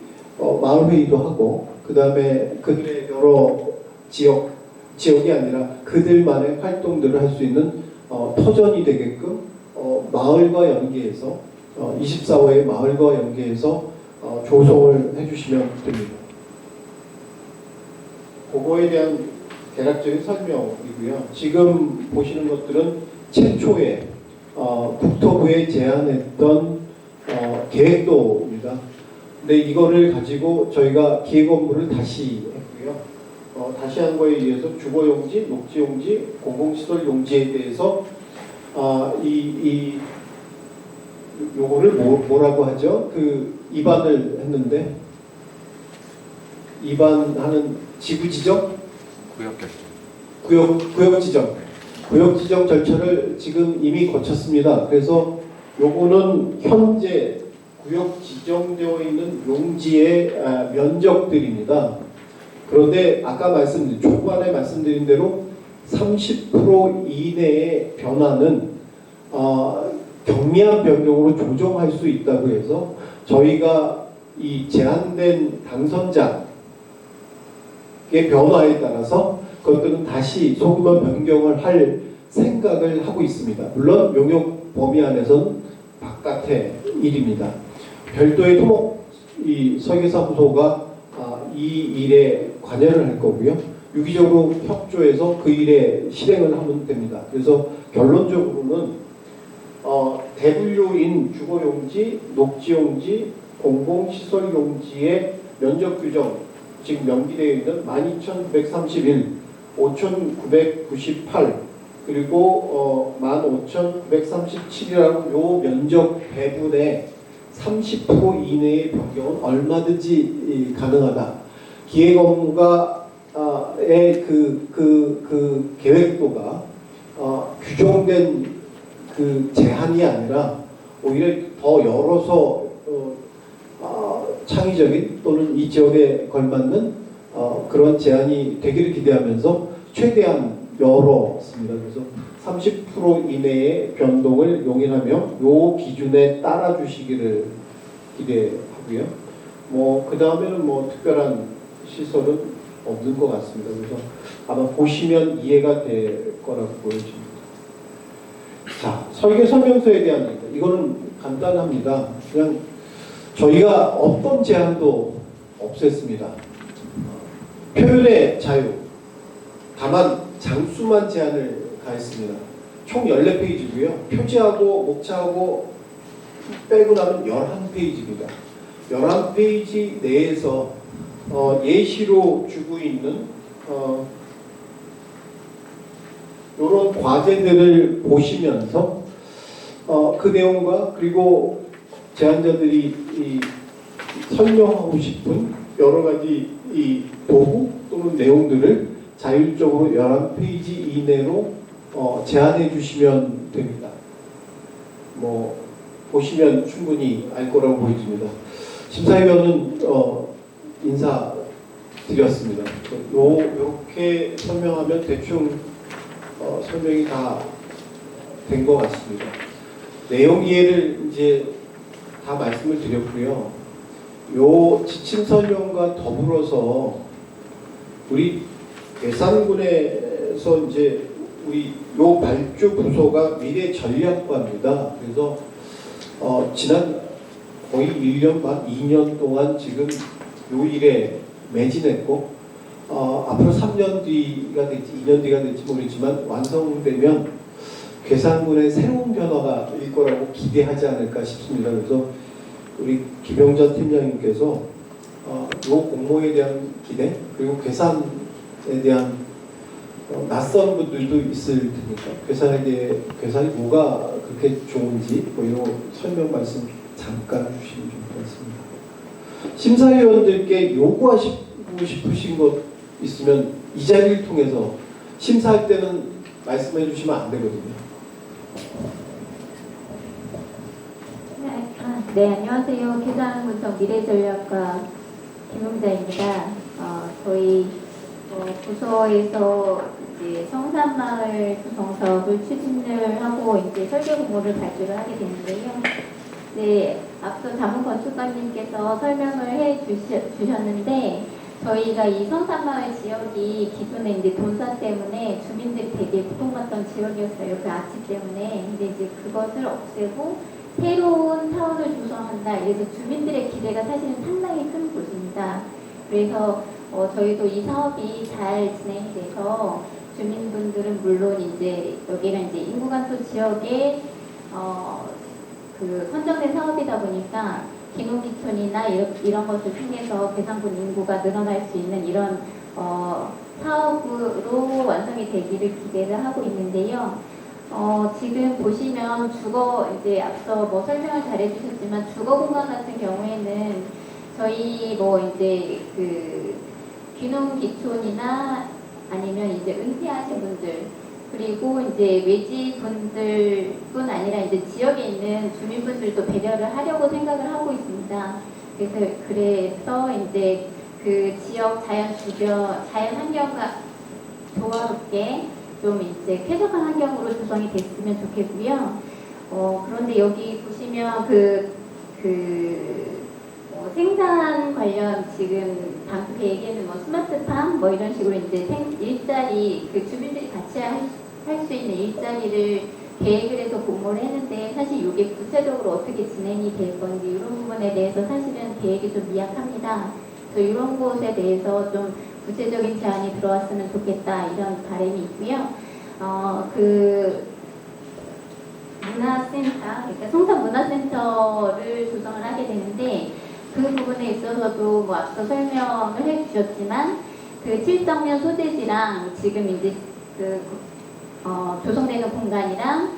마을 회의도 하고 그 다음에 그들의 여러 지역이 아니라 그들만의 활동들을 할 수 있는 터전이 되게끔 마을과 연계해서 24호의 마을과 연계해서 조성을 해주시면 됩니다. 그거에 대한 대략적인 설명이고요. 지금 보시는 것들은 최초에 국토부에 제안했던 계획도입니다. 근데 이거를 가지고 저희가 기획 업무를 다시 했고요. 다시 한 거에 의해서 주거용지, 녹지용지, 공공시설 용지에 대해서 요거를 뭐라고 하죠? 그 입안을 했는데 입안하는 지구 지정? 구역 지정. 구역 지정 절차를 지금 이미 거쳤습니다. 그래서 요거는 현재 구역 지정되어 있는 용지의 면적들입니다. 그런데 아까 초반에 말씀드린 대로 30% 이내의 변화는 경미한 변경으로 조정할 수 있다고 해서 저희가 이 제한된 당선자의 변화에 따라서 그것들은 다시 소규모 변경을 할 생각을 하고 있습니다. 물론 용역 범위 안에서는 바깥의 일입니다. 별도의 토목 설계사무소가 이 일에 관여를 할 거고요. 유기적으로 협조해서 그 일에 실행을 하면 됩니다. 그래서 결론적으로는 대분류인 주거용지, 녹지용지, 공공시설용지의 면적 규정 지금 명기되어 있는 12,931, 5,998 그리고 15,937이라는 요 면적 배분의 30% 이내의 변경은 얼마든지 가능하다. 기획 업무가의 그 계획도가 규정된 그 제한이 아니라 오히려 더 열어서 창의적인 또는 이 지역에 걸맞는 그런 제한이 되기를 기대하면서 최대한 열었습니다. 그래서 30% 이내의 변동을 용인하며 요 기준에 따라 주시기를 기대하고요. 그 다음에는 특별한 시설은 없는 것 같습니다. 그래서 아마 보시면 이해가 될 거라고 보여집니다. 자, 설계 설명서에 대한 얘기입니다. 이거는 간단합니다. 그냥 저희가 어떤 제한도 없앴습니다. 표현의 자유, 다만 장수만 제한을 가했습니다. 총 14페이지고요. 표지하고 목차하고 빼고 나면 11페이지입니다. 11페이지 내에서 예시로 주고 있는 이런 과제들을 보시면서 그 내용과 그리고 제안자들이 설명하고 싶은 여러 가지 이 도구 또는 내용들을 자율적으로 11페이지 이내로 제안해 주시면 됩니다. 보시면 충분히 알 거라고 보여집니다. 심사위원은 인사드렸습니다. 이렇게 설명하면 대충 설명이 다 된 것 같습니다. 내용 이해를 이제 다 말씀을 드렸고요. 요 지침 설명과 더불어서 우리 괴산군에서 이제 우리 요 발주 부서가 미래 전략과입니다. 그래서 지난 거의 1년 반, 2년 동안 지금 요 일에 매진했고 앞으로 3년 뒤가 될지 2년 뒤가 될지 모르겠지만 완성되면 괴산군의 새로운 변화가 일 거라고 기대하지 않을까 싶습니다. 그래서 우리 김영전 팀장님께서 요 공모에 대한 기대 그리고 괴산에 대한 낯선 분들도 있을 테니까 괴산이 뭐가 그렇게 좋은지 이런 설명 말씀 잠깐 주시면 좋을 것 같습니다. 심사위원들께 요구하시고 싶으신 것 있으면 이 자리를 통해서 심사할 때는 말씀해 주시면 안 되거든요. 네, 안녕하세요. 괴산군청 미래전략과 김용자입니다. 저희 부서에서 이제 성산마을 구성 사업을 추진을 하고 이제 설계 공모를 발주를 하게 됐는데요. 네, 앞서 자문건축관님께서 설명을 해 주셨는데 저희가 이 성산마을 지역이 기존에 이제 돈사 때문에 주민들이 되게 고통받던 지역이었어요. 그 아치 때문에. 근데 이제 그것을 없애고 새로운 타운을 조성한다. 그래서 주민들의 기대가 사실은 상당히 큰 곳입니다. 그래서 저희도 이 사업이 잘 진행이 돼서 주민분들은 물론 이제 여기가 이제 인구간도 지역에 그 선정된 사업이다 보니까 기농기촌이나 이런 것을 통해서 괴산군 인구가 늘어날 수 있는 이런 사업으로 완성이 되기를 기대를 하고 있는데요. 지금 보시면 이제 앞서 설명을 잘 해주셨지만 주거 공간 같은 경우에는 저희 이제 그 귀농 기촌이나 아니면 이제 은퇴하신 분들 그리고 이제 외지분들뿐 아니라 이제 지역에 있는 주민분들도 배려를 하려고 생각을 하고 있습니다. 그래서 이제 그 지역 자연 환경과 조화롭게 좀 이제 쾌적한 환경으로 조성이 됐으면 좋겠고요. 그런데 여기 보시면 생산 관련 지금 방금 얘기는 뭐 스마트팜 뭐 이런 식으로 이제 일자리 그 주민들이 같이 할 수 있는 일자리를 계획을 해서 공모를 했는데 사실 이게 구체적으로 어떻게 진행이 될 건지 이런 부분에 대해서 사실은 계획이 좀 미약합니다. 그래서 이런 것에 대해서 좀 구체적인 제안이 들어왔으면 좋겠다 이런 바람이 있고요. 문화센터, 그러니까 성산 문화센터를 조성을 하게 되는데 그 부분에 있어서도 뭐 앞서 설명을 해주셨지만 그 칠성면 소재지랑 지금 이제 조성되는 공간이랑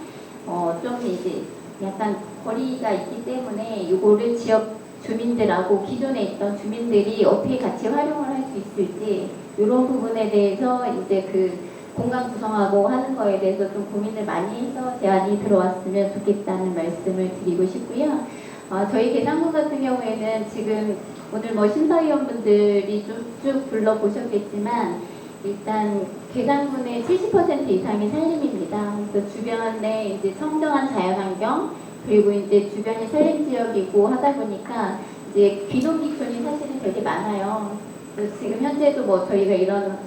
좀 이제 약간 거리가 있기 때문에 이거를 지역 주민들하고 기존에 있던 주민들이 어떻게 같이 활용을 할 수 있을지 이런 부분에 대해서 이제 그 공간 구성하고 하는 거에 대해서 좀 고민을 많이 해서 제안이 들어왔으면 좋겠다는 말씀을 드리고 싶고요. 저희 계산군 같은 경우에는 지금 오늘 뭐 심사위원분들이 쭉 불러보셨겠지만 일단 계산군의 70% 이상이 산림입니다. 그래서 주변에 이제 청정한 자연환경 그리고 이제 주변이 산림지역이고 하다 보니까 이제 귀농귀촌이 사실은 되게 많아요. 그래서 지금 현재도 뭐 저희가 이런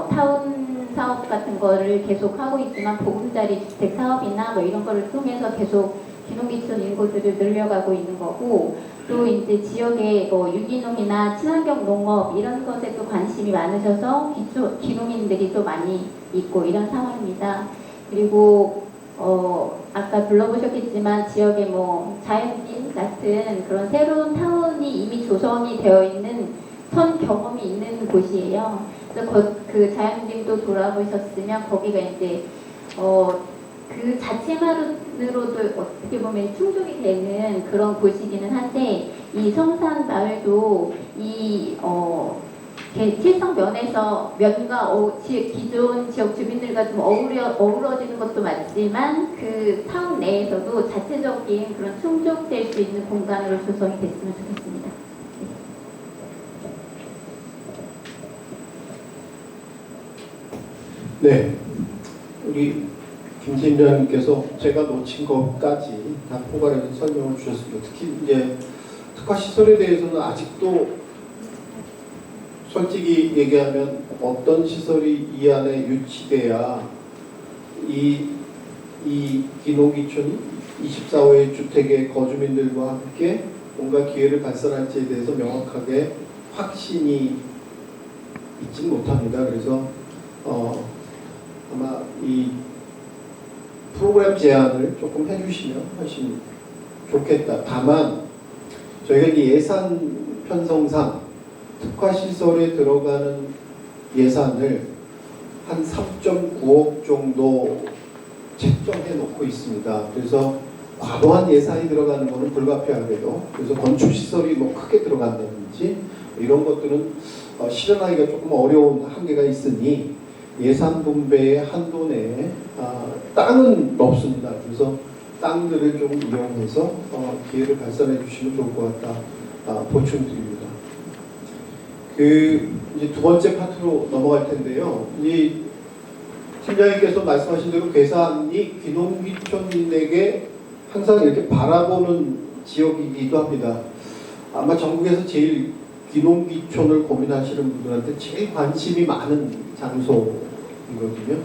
타운 사업 같은 거를 계속 하고 있지만 보금자리 주택 사업이나 뭐 이런 거를 통해서 계속 귀농귀촌 인구들을 늘려가고 있는 거고 또 이제 지역에 뭐 유기농이나 친환경 농업 이런 것에 또 관심이 많으셔서 귀농인들이 또 많이 있고 이런 상황입니다. 그리고 아까 불러보셨겠지만 지역에 뭐 자연진 같은 그런 새로운 타운이 이미 조성이 되어 있는 선 경험이 있는 곳이에요. 그래서 그 자연진도 돌아보셨으면 거기가 이제 그 자체만으로도 어떻게 보면 충족이 되는 그런 곳이기는 한데 이 성산 마을도 이 칠성면에서 면과 기존 지역 주민들과 좀 어우러지는 것도 맞지만 그 타운 내에서도 자체적인 그런 충족될 수 있는 공간으로 조성이 됐으면 좋겠습니다. 네, 우리 김 팀장님께서 제가 놓친 것까지 다 포괄해서 설명을 주셨습니다. 특히 이제 특화 시설에 대해서는 아직도 솔직히 얘기하면 어떤 시설이 이 안에 유치돼야 이 귀농귀촌이 24호의 주택의 거주민들과 함께 뭔가 기회를 발산할지에 대해서 명확하게 확신이 있지 못합니다. 그래서 아마 이 프로그램 제안을 조금 해주시면 훨씬 좋겠다. 다만 저희가 이 예산 편성상 특화시설에 들어가는 예산을 한 3.9억 정도 책정해 놓고 있습니다. 그래서 과도한 예산이 들어가는 것은 불가피하게도 그래서 건축시설이 뭐 크게 들어간다든지 이런 것들은 실현하기가 조금 어려운 한계가 있으니 예산 분배의 한도 내에 땅은 없습니다. 그래서 땅들을 좀 이용해서 기회를 발산해 주시면 좋을 것 같다 보충드립니다. 이제 두 번째 파트로 넘어갈 텐데요. 이 팀장님께서 말씀하신 대로 괴산이 귀농귀촌인에게 항상 이렇게 바라보는 지역이기도 합니다. 아마 전국에서 제일 귀농귀촌을 고민하시는 분들한테 제일 관심이 많은 장소이거든요.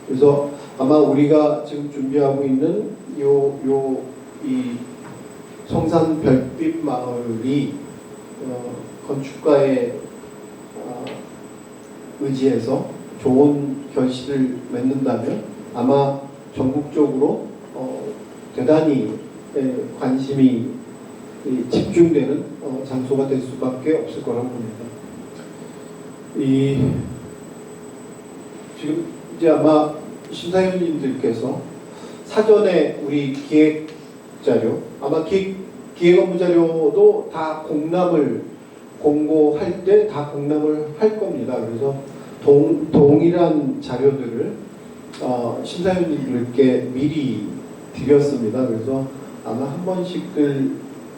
그래서 아마 우리가 지금 준비하고 있는 이 성산 별빛 마을이 건축가의 의지에서 좋은 결실을 맺는다면 아마 전국적으로 대단히 관심이 집중되는 장소가 될 수밖에 없을 거라고 봅니다. 지금 이제 아마 심사위원님들께서 사전에 우리 기획 자료, 아마 기획 업무 자료도 다 공람을 공고할 때 다 공람을 할 겁니다. 그래서 동일한 자료들을 심사위원님들께 미리 드렸습니다. 그래서 아마 한 번씩들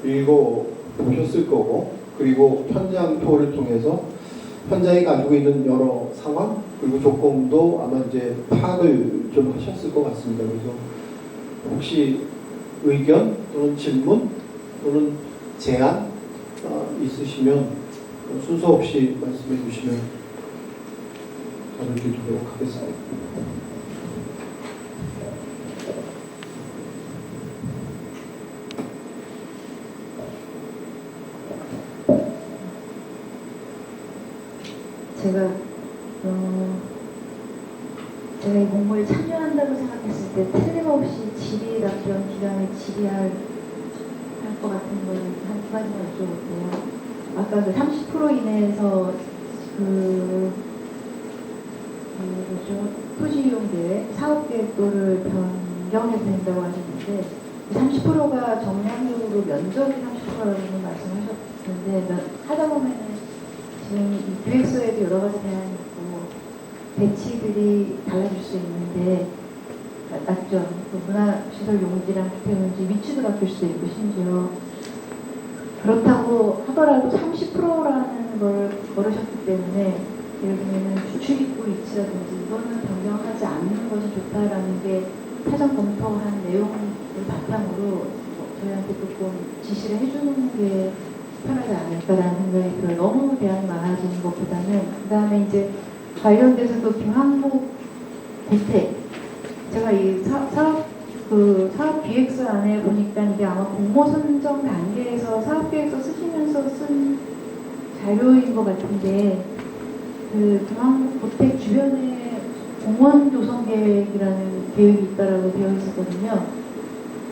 읽어보셨을 거고, 그리고 현장 투어를 통해서 현장이 가지고 있는 여러 상황 그리고 조건도 아마 이제 파악을 좀 하셨을 것 같습니다. 그래서 혹시 의견 또는 질문 또는 제안 있으시면 순서 없이 말씀해 주시면 답을 드리도록 하겠습니다. 제가 이 공모에 참여한다고 생각했을 때 틀림없이 질의답변 기간에 질의할 것 같은 거는 한 두 가지만 여쭤볼게요. 아까 그 30% 이내에서 뭐죠? 토지 이용 계획, 사업 계획도를 변경해도 된다고 하셨는데 30%가 정량적으로 면적이 30%라고 말씀하셨는데 하다 보면은 지금 이 기획서에도 여러 가지 대안이 있고 배치들이 달라질 수 있는데 맞죠? 그 문화시설 용지랑 주택용지 위치도 바뀔 수도 있고 심지어 그렇다고 하더라도 30%라는 걸 걸으셨기 때문에 예를 들면 주출입구 위치라든지 이거는 변경하지 않는 것이 좋다라는 게 사전 검토한 내용을 바탕으로 저희한테 조금 지시를 해주는 게 편하지 않을까라는 생각이 들어요. 너무 대안이 많아지는 것보다는 그 다음에 이제 관련돼서 또 김한국 대택 제가 이 사업 기획서 안에 보니까 이게 아마 공모 선정 단계에서 사업 기획서 쓰시면서 쓴 자료인 것 같은데 그 김한국 고택 주변에 공원 조성 계획이라는 계획이 있다라고 되어 있었거든요.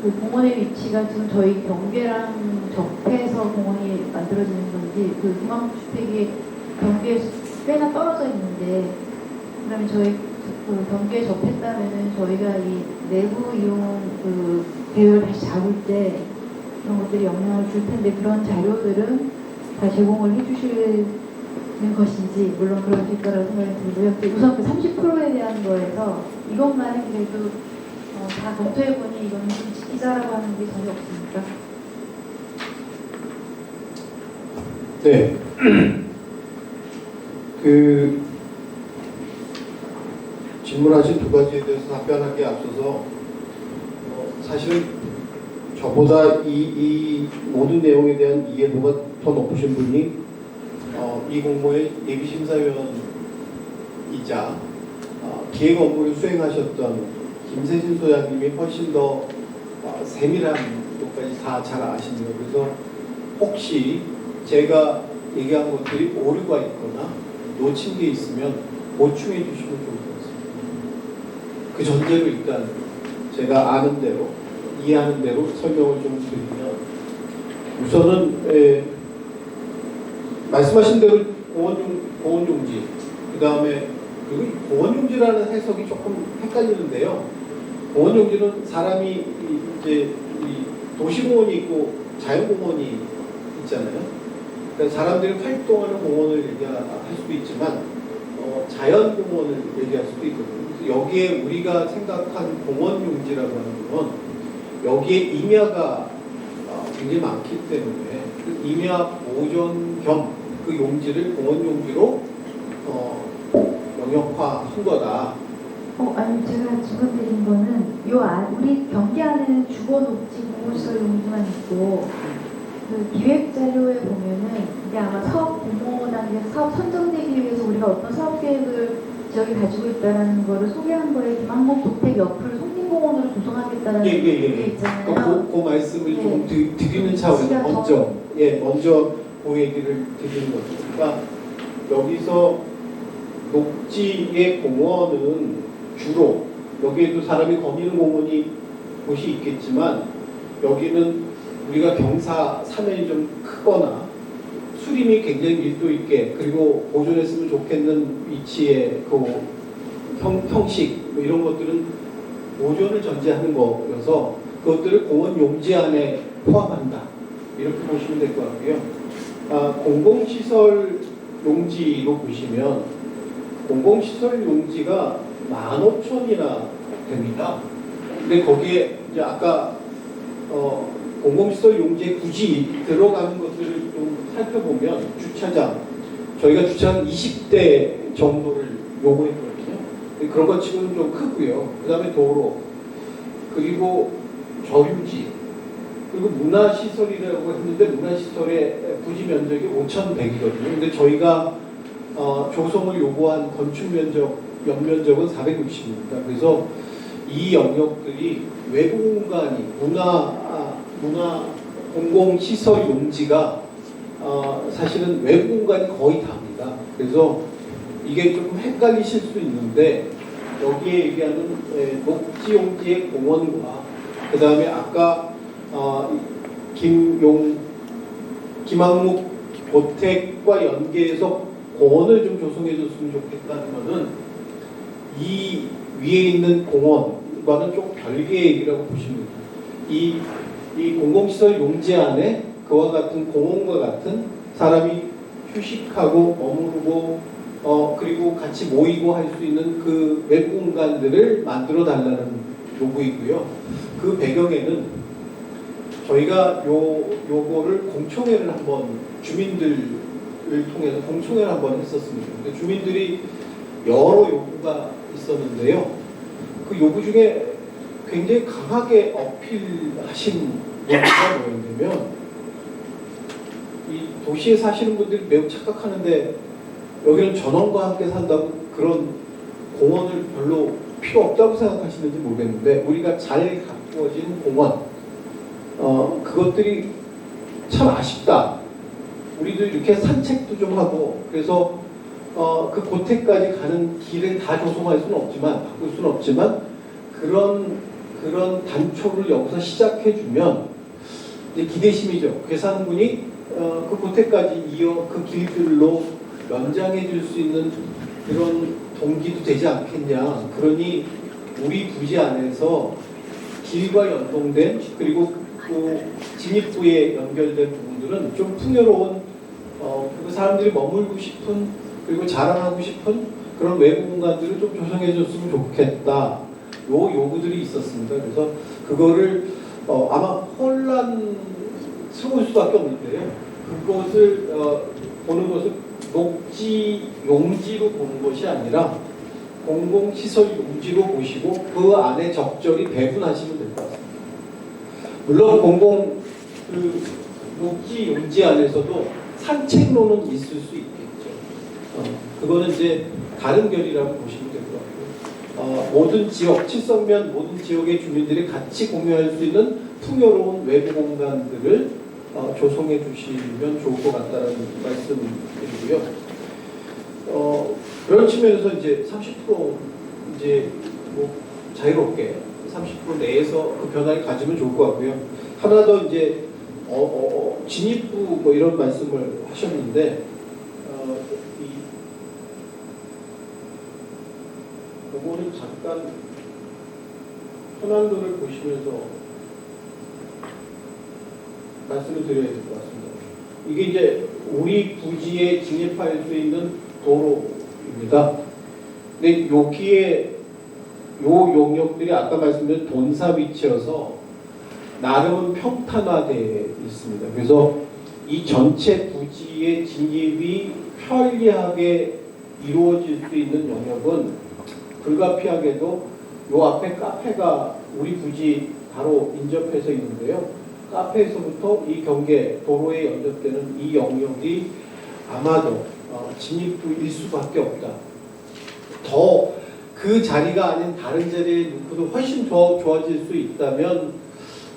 그 공원의 위치가 지금 저희 경계랑 접해서 공원이 만들어지는 건지 그 김한국 주택이 경계에서 꽤나 떨어져 있는데 그러면 저희 그 경계에 접했다면은 저희가 이 내부 이용 그 계획을 다시 잡을 때 그런 것들이 영향을 줄 텐데 그런 자료들은 다 제공을 해주시는 것인지 물론 그러실 거라고 생각이 들고요. 우선 그 30%에 대한 거에서 이것만은 그래도 다 검토해보니 이거는 좀 지키자라고 하는 게 전혀 없습니까? 네. 그 질문하신 두 가지에 대해서 답변하기에 앞서서 사실은 저보다 이 모든 내용에 대한 이해도가 더 높으신 분이 이 공모의 예비심사위원이자 기획 업무를 수행하셨던 김세진 소장님이 훨씬 더 세밀한 것까지 다 잘 아십니다. 그래서 혹시 제가 얘기한 것들이 오류가 있거나 놓친 게 있으면 보충해 주시면 좋을 것 같습니다. 그 전제로 일단 제가 아는 대로 이해하는 대로 설명을 좀 드리면 우선은 말씀하신 대로 공원용지 그 다음에 공원용지라는 해석이 조금 헷갈리는데요. 공원용지는 사람이 이제 도시공원이 있고 자연공원이 있잖아요. 그러니까 사람들이 활동하는 공원을 얘기할 수도 있지만 자연공원을 얘기할 수도 있거든요. 그래서 여기에 우리가 생각한 공원용지라고 하는 건 여기에 임야가 굉장히 많기 때문에 그 임야 보존 겸 그 용지를 공원용지로 영역화한 거다. 아니 제가 지금 드린 거는 우리 경기 안에는 주거 녹지 공공시설 용지만 있고 그 기획 자료에 보면은 이게 아마 사업 공모 단계에서 사업 선정되기 위해서 우리가 어떤 사업 계획을 지역이 가지고 있다라는 거를 소개한 거에 김한국 고택 옆을 송림공원으로 조성하겠다라는 게 있잖아요. 그 말씀을 좀 드리는 차원에서 먼저 그 얘기를 드리는 거죠. 그러니까 여기서 녹지의 공원은 주로 여기에도 사람이 거니는 곳이 있겠지만 여기는 우리가 경사 사면이 좀 크거나 수림이 굉장히 밀도 있게 그리고 보존했으면 좋겠는 위치의 그 형식 뭐 이런 것들은 보존을 전제하는 거여서 그것들을 공원 용지 안에 포함한다 이렇게 보시면 될 것 같고요. 공공시설 용지로 보시면 공공시설 용지가 15,000이나 됩니다. 근데 거기에 이제 아까 공공시설 용지에 굳이 들어가는 것들을 좀 살펴보면 주차장, 저희가 주차장 20대 정도를 요구했거든요. 근데 그런 것 치고는 좀 크고요. 그 다음에 도로, 그리고 저유지, 그리고 문화시설이라고 했는데 문화시설의 부지 면적이 5,100이거든요. 근데 저희가 조성을 요구한 건축 면적, 연면적은 460입니다. 그래서 이 영역들이 외부 공간이 문화 공공시설 용지가 사실은 외부 공간이 거의 답니다. 그래서 이게 조금 헷갈리실 수 있는데 여기에 얘기하는 녹지 용지의 공원과 그 다음에 아까 김학묵 고택과 연계해서 공원을 좀 조성해 줬으면 좋겠다는 것은 이 위에 있는 공원과는 좀 별개의 얘기라고 보시면 됩니다. 이 공공시설 용지 안에 그와 같은 공원과 같은 사람이 휴식하고 머무르고 그리고 같이 모이고 할 수 있는 그 외부 공간들을 만들어 달라는 요구이고요. 그 배경에는 저희가 요거를 공청회를 한번 주민들을 통해서 공청회를 한번 했었습니다. 근데 주민들이 여러 요구가 있었는데요. 그 요구 중에 굉장히 강하게 어필하신 요구가 뭐였냐면 이 도시에 사시는 분들이 매우 착각하는데 여기는 전원과 함께 산다고 그런 공원을 별로 필요 없다고 생각하시는지 모르겠는데 우리가 잘 가꾸어진 공원 그것들이 참 아쉽다. 우리도 이렇게 산책도 좀 하고 그래서 그 고택까지 가는 길을 다 조성할 수는 없지만 바꿀 수는 없지만 그런 단초를 여기서 시작해 주면 이제 기대심이죠. 괴산군이 그 고택까지 이어 그 길들로 연장해 줄 수 있는 그런 동기도 되지 않겠냐. 그러니 우리 부지 안에서 길과 연동된 그리고 또 진입구에 연결된 부분들은 좀 풍요로운 그리고 사람들이 머물고 싶은 그리고 자랑하고 싶은 그런 외부 공간들을 좀 조성해 줬으면 좋겠다. 요 요구들이 있었습니다. 그래서 그거를 아마 혼란스러울 수밖에 없는데요. 그것을 보는 것을 녹지 용지로 보는 것이 아니라 공공시설 용지로 보시고 그 안에 적절히 배분하시면 될 것 같습니다. 물론 녹지 용지 안에서도 산책로는 있을 수 있겠죠. 그거는 이제 다른 결이라고 보시면 될 것 같고요. 모든 지역, 칠성면 모든 지역의 주민들이 같이 공유할 수 있는 풍요로운 외부 공간들을 조성해 주시면 좋을 것 같다는 말씀드리고요. 그런 측면에서 이제 30% 이제 뭐 자유롭게 30% 내에서 그 변화를 가지면 좋을 것 같고요. 하나 더 이제 진입부 뭐 이런 말씀을 하셨는데 그거는 잠깐 현안도를 보시면서 말씀을 드려야 될 것 같습니다. 이게 이제 우리 부지에 진입할 수 있는 도로입니다. 근데 여기에 요 용역들이 아까 말씀드린 돈사 위치여서 나름은 평탄화되어 있습니다. 그래서 이 전체 부지의 진입이 편리하게 이루어질 수 있는 영역은 불가피하게도 요 앞에 카페가 우리 부지 바로 인접해서 있는데요. 카페에서부터 이 경계 도로에 연접되는 이 영역이 아마도 진입구일 수밖에 없다. 더 그 자리가 아닌 다른 자리에 놓고도 훨씬 더 좋아질 수 있다면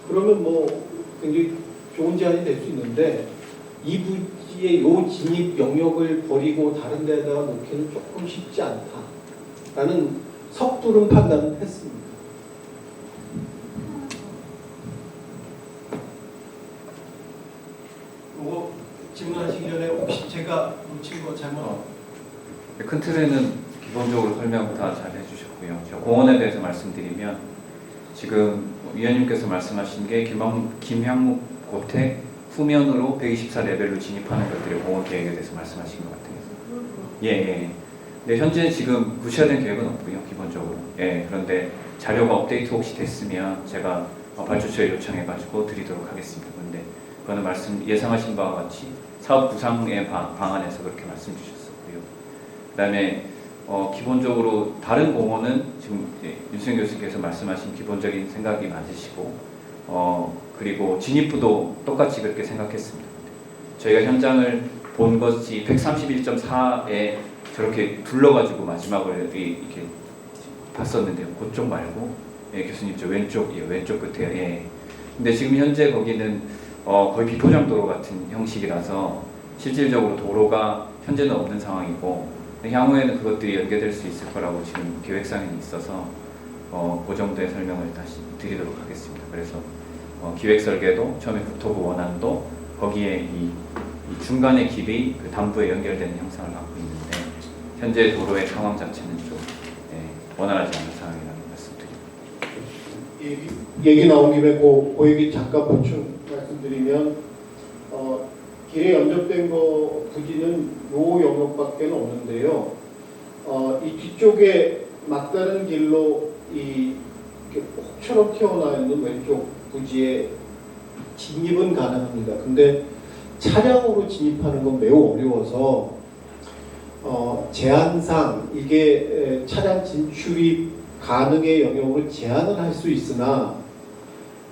그러면 뭐 굉장히 좋은 제안이 될 수 있는데 이 부지의 요 진입 영역을 버리고 다른 데다가 놓기는 조금 쉽지 않다라는 섣부른 판단을 했습니다. 뭐 질문하시기 전에 혹시 제가 놓친 거 잘못? 큰 틀에는 기본적으로 설명 다 잘 해주셨고요. 저 공원에 대해서 말씀드리면 지금 위원님께서 말씀하신 게 김향묵 고택 후면으로 124 레벨로 진입하는 것들의 공원 계획에 대해서 말씀하신 것 같아요. 예. 네, 현재 지금 구체화된 계획은 없고요, 기본적으로. 예, 그런데 자료가 업데이트 혹시 됐으면 제가 발주처에 요청해가지고 드리도록 하겠습니다. 그런데 그거는 예상하신 바와 같이 사업 구상의 방안에서 그렇게 말씀 주셨었고요. 그다음에 기본적으로 다른 공원은 지금 윤수영 교수께서 말씀하신 기본적인 생각이 맞으시고 그리고 진입부도 똑같이 그렇게 생각했습니다. 저희가 현장을 본 것이 131.4에 저렇게 둘러가지고 마지막을 이렇게 봤었는데요. 그쪽 말고 교수님 저 왼쪽이요, 왼쪽 끝에요. 예. 근데 지금 현재 거기는 거의 비포장도로 같은 형식이라서 실질적으로 도로가 현재는 없는 상황이고 향후에는 그것들이 연계될 수 있을 거라고 지금 계획상에 있어서 그 정도의 설명을 다시 드리도록 하겠습니다. 그래서 기획 설계도 처음에 국토부 원안도 거기에 이 중간의 길이 그 담부에 연결되는 형상을 갖고 있는데 현재 도로의 상황 자체는 좀 원활하지 않은 상황이라는 말씀드립니다. 얘기 나온 김에 그 얘기 잠깐 보충 말씀드리면 길에 연접된 거 부지는 요 영역밖에 없는데요. 이 뒤쪽에 막다른 길로 이렇게 혹처럼 튀어나와 있는 왼쪽 부지에 진입은 가능합니다. 근데 차량으로 진입하는 건 매우 어려워서 제한상 이게 차량 진출이 가능의 영역으로 제한을 할 수 있으나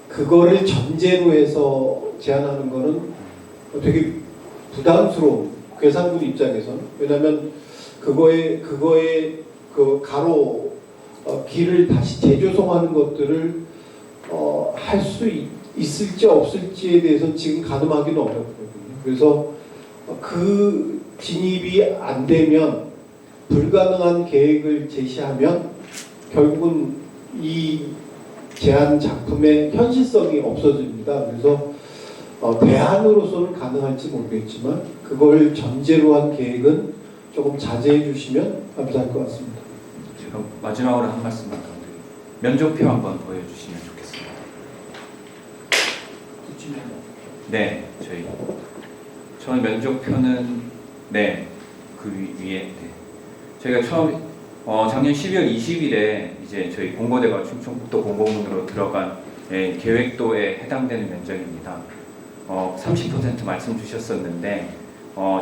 그거를 전제로 해서 제한하는 거는 되게 부담스러운 괴산군 입장에서는. 왜냐하면 그거에 그 가로 길을 다시 재조성하는 것들을 할 수 있을지 없을지에 대해서 지금 가늠하기는 어렵거든요. 그래서 그 진입이 안 되면 불가능한 계획을 제시하면 결국은 이 제안 작품의 현실성이 없어집니다. 그래서 대안으로서는 가능할지 모르겠지만 그걸 전제로 한 계획은 조금 자제해 주시면 감사할 것 같습니다. 제가 마지막으로 한 말씀만 더 드릴게요. 면적표 한번 보여주시면 좋겠습니다. 네, 저희 면적표는 그 위에 저희가 처음 작년 12월 20일에 이제 저희 공고대가 충청북도 공공문으로 들어간 계획도에 해당되는 면적입니다. 30% 말씀 주셨었는데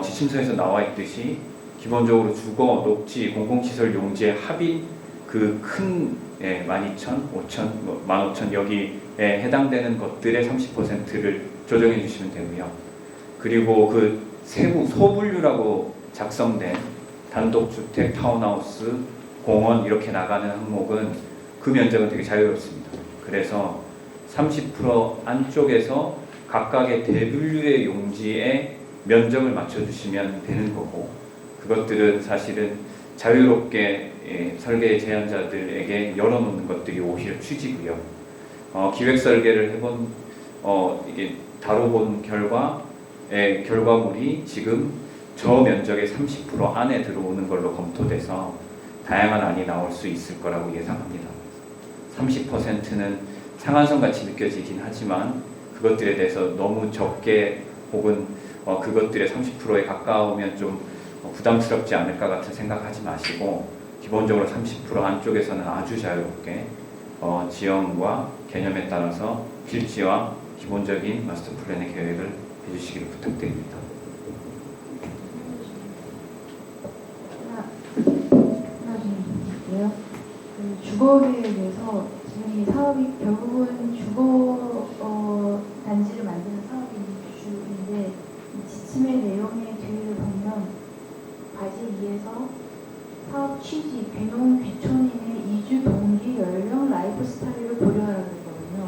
지침서에서 나와 있듯이 기본적으로 주거, 녹지, 공공시설 용지의 합인 그 큰 12,000, 5,000, 15,000 여기에 해당되는 것들의 30%를 조정해 주시면 되고요. 그리고 그 세부 소분류라고 작성된 단독주택, 타운하우스, 공원 이렇게 나가는 항목은 그 면적은 되게 자유롭습니다. 그래서 30% 안쪽에서 각각의 대분류의 용지에 면적을 맞춰주시면 되는 거고 그것들은 사실은 자유롭게 설계 제안자들에게 열어놓는 것들이 오히려 취지고요. 기획 설계를 해본 이게 다뤄본 결과물이 지금 저 면적의 30% 안에 들어오는 걸로 검토돼서 다양한 안이 나올 수 있을 거라고 예상합니다. 30%는 상한선 같이 느껴지긴 하지만 그것들에 대해서 너무 적게 혹은 그것들의 30%에 가까우면 좀 부담스럽지 않을까 같은 생각하지 마시고 기본적으로 30% 안쪽에서는 아주 자유롭게 지형과 개념에 따라서 필지와 기본적인 마스터 플랜의 계획을 해주시기를 부탁드립니다. 하나 드릴게요. 그 주거 계획에서 지금 이 사업이 결국은 주거 단지를 만드는 사업이 주인데 이 지침의 내용의 뒤를 보면 과제 2에서 사업 취지, 귀농, 귀촌인의 이주 동기, 연령, 라이프 스타일을 고려하라고 했거든요.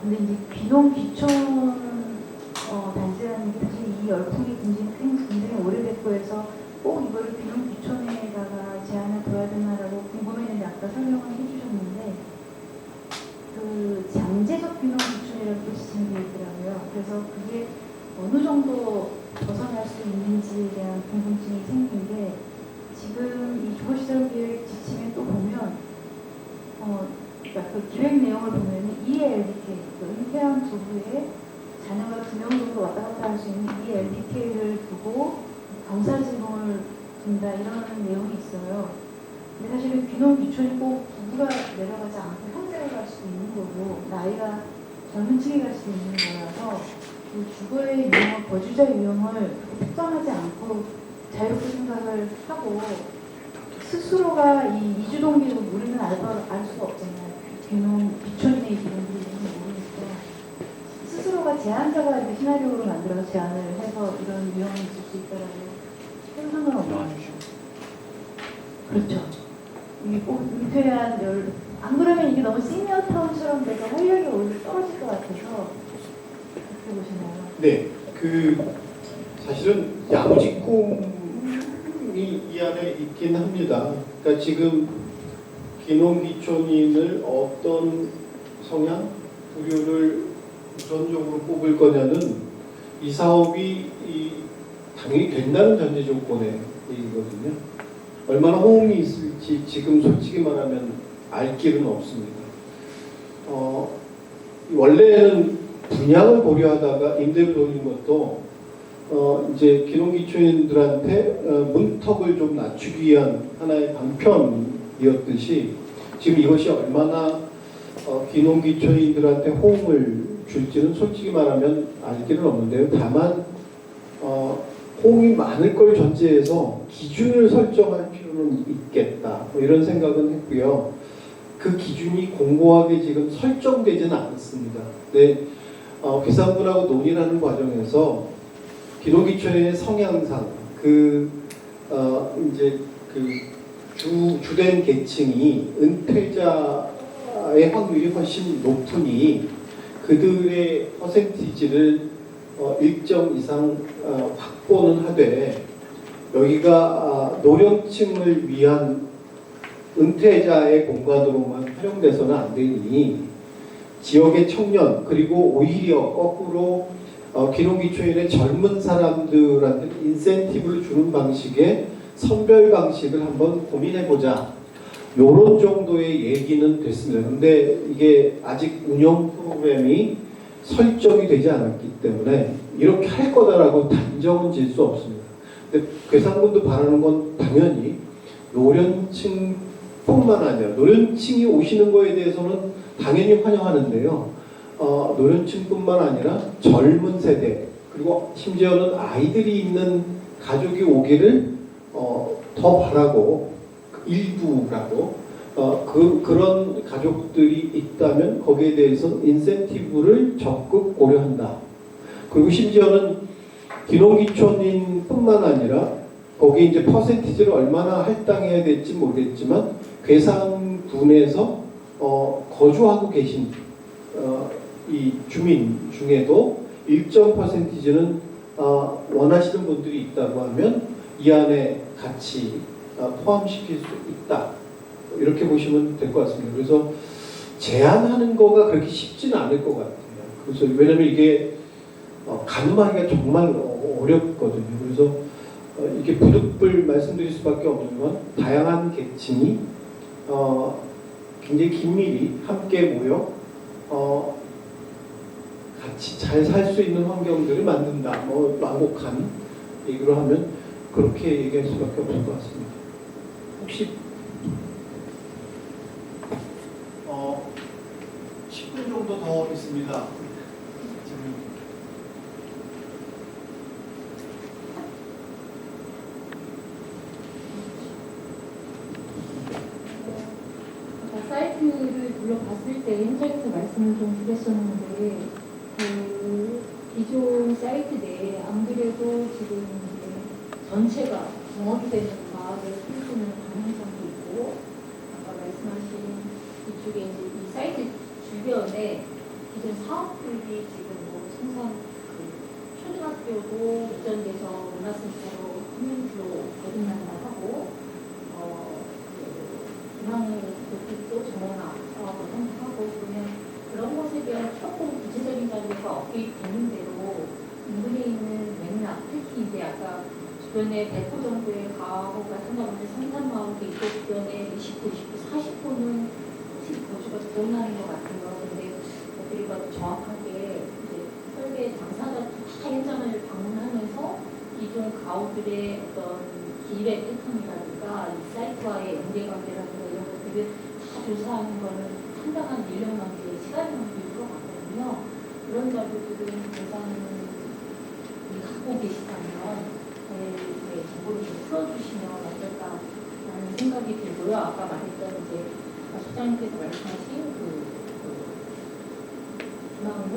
근데 이제 귀농, 귀촌 단지라는 게 사실 이 열풍이 굉장히 오래됐고 해서 꼭 이거를 귀농, 귀촌에다가 제안을 둬야 되나라고 궁금했는데 아까 설명을 해주셨는데 그 잠재적 귀농, 귀촌이라고 또 지침이 되어 있더라고요. 그래서 그게 어느 정도 벗어날 수 있는지에 대한 궁금증이 생긴 게 지금 이 주거시설계획 지침에 또 보면 그러니까 그 기획 내용을 보면 ELDK, 그 은퇴한 부부의 자녀가 2명 정도 왔다 갔다 할 수 있는 ELDK를 두고 경사지붕을 준다 이런 내용이 있어요. 근데 사실은 귀농 귀촌이 꼭 부부가 내려가지 않고 형제가 갈 수도 있는 거고 나이가 젊은 층이 갈 수도 있는 거라서 그 주거의 유형을 거주자 유형을 특정하지 않고 자유롭게 생각을 하고 스스로가 이 이주 동기로 우리는 알 수가 없잖아요. 귀농 귀촌의 기능들이 모르니까 스스로가 제한자가 이제 시나리오로 만들어서 제안을 해서 이런 유형이 있을 수 있다라고 해도 상관없나요? 그렇죠. 이게 꼭 은퇴한 안 그러면 이게 너무 시니어 타운처럼 돼서 활력이 오히려 떨어질 것 같아서 어떻게 보시나요? 네, 사실은 야무지 꿈이 이 안에 있긴 합니다. 그러니까 지금 귀농귀촌인을 어떤 성향, 부류를 우선적으로 뽑을 거냐는 이 사업이 당연히 된다는 전제 조건의 얘기거든요. 얼마나 호응이 있을지 지금 솔직히 말하면 알 길은 없습니다. 원래는 분양을 고려하다가 임대를 돌린 것도 이제 귀농귀촌인들한테 문턱을 좀 낮추기 위한 하나의 방편이었듯이 지금 이것이 얼마나 귀농귀촌인들한테 호응을 줄지는 솔직히 말하면 알 길은 없는데요. 다만 호응이 많을 걸 전제해서 기준을 설정할 필요는 있겠다 뭐 이런 생각은 했고요. 그 기준이 공고하게 지금 설정되지는 않습니다. 근데 괴산군하고 논의하는 과정에서 귀농귀촌의 성향상 이제 주된 계층이 은퇴자의 확률이 훨씬 높으니 그들의 퍼센티지를 일정 이상 확보는 하되 여기가 노령층을 위한 은퇴자의 공간으로만 활용돼서는 안 되니 지역의 청년 그리고 오히려 거꾸로 귀농귀촌인의 젊은 사람들한테 인센티브를 주는 방식의 선별 방식을 한번 고민해보자. 요런 정도의 얘기는 됐습니다. 근데 이게 아직 운영 프로그램이 설정이 되지 않았기 때문에 이렇게 할 거다라고 단정은 질 수 없습니다. 근데 괴산군도 바라는 건 당연히 노년층뿐만 아니라 노년층이 오시는 거에 대해서는 당연히 환영하는데요. 노년층뿐만 아니라 젊은 세대 그리고 심지어는 아이들이 있는 가족이 오기를 더 바라고 일부라고 그런 가족들이 있다면 거기에 대해서 인센티브를 적극 고려한다. 그리고 심지어는 귀농귀촌인뿐만 아니라 거기 이제 퍼센티지를 얼마나 할당해야 될지 모르겠지만 괴산군에서 거주하고 계신 이 주민 중에도 일정 퍼센티지는 원하시는 분들이 있다고 하면 이 안에 같이 포함시킬 수 있다. 이렇게 보시면 될 것 같습니다. 그래서 제한하는 거가 그렇게 쉽지는 않을 것 같아요. 그래서 왜냐하면 이게 가늠하기가 정말 어렵거든요. 그래서 이게 부득불 말씀드릴 수밖에 없는 건 다양한 계층이 굉장히 긴밀히 함께 모여 같이 잘 살 수 있는 환경들을 만든다. 완곡한 얘기로 하면 그렇게 얘기할 수밖에 없을 것 같습니다. 혹시 10분 정도 더 있습니다. 사이트를 둘러봤을 때 현장에서 말씀을 좀 드렸었는데 기존 사이트 내에 안 그래도 지금 전체가 정원이 되는 마을을 풀수는 가능성도 있고 아까 말씀하신 이쪽에 이제 이 사이트 주변에 기존 사업들이 지금 청산 초등학교도 이전돼서 문화센터로 커뮤니티로 거듭난다하고 중앙도 정원화 사업을 하고 그러면 그런 것에 대한 조금 구체적인 자료가 업데이트되는 대로 인근에 있는 맥락 특히 이제 아까 주변에 100호 정도의 가구가 생각하는데 산산마을도 있고 주변에 20호, 40호는 거주가 드러나는 것 같아요. 근데 어떻게 봐도 정확하게 이제 설계 당사자도 다 현장을 방문하면서 기존 가구들의 어떤 패턴이라든가 이 사이트와의 연계관계라든가 이런 것들을 다 조사하는 거는 상당한 인력만큼 시간만큼 필요가 같거든요. 그런 자료들은 조사는 갖고 계시다면 정보를 좀 풀어주시면 어떨까라는 생각이 들고요. 아까 말했던 이제 소장님께서 말씀하신 중앙로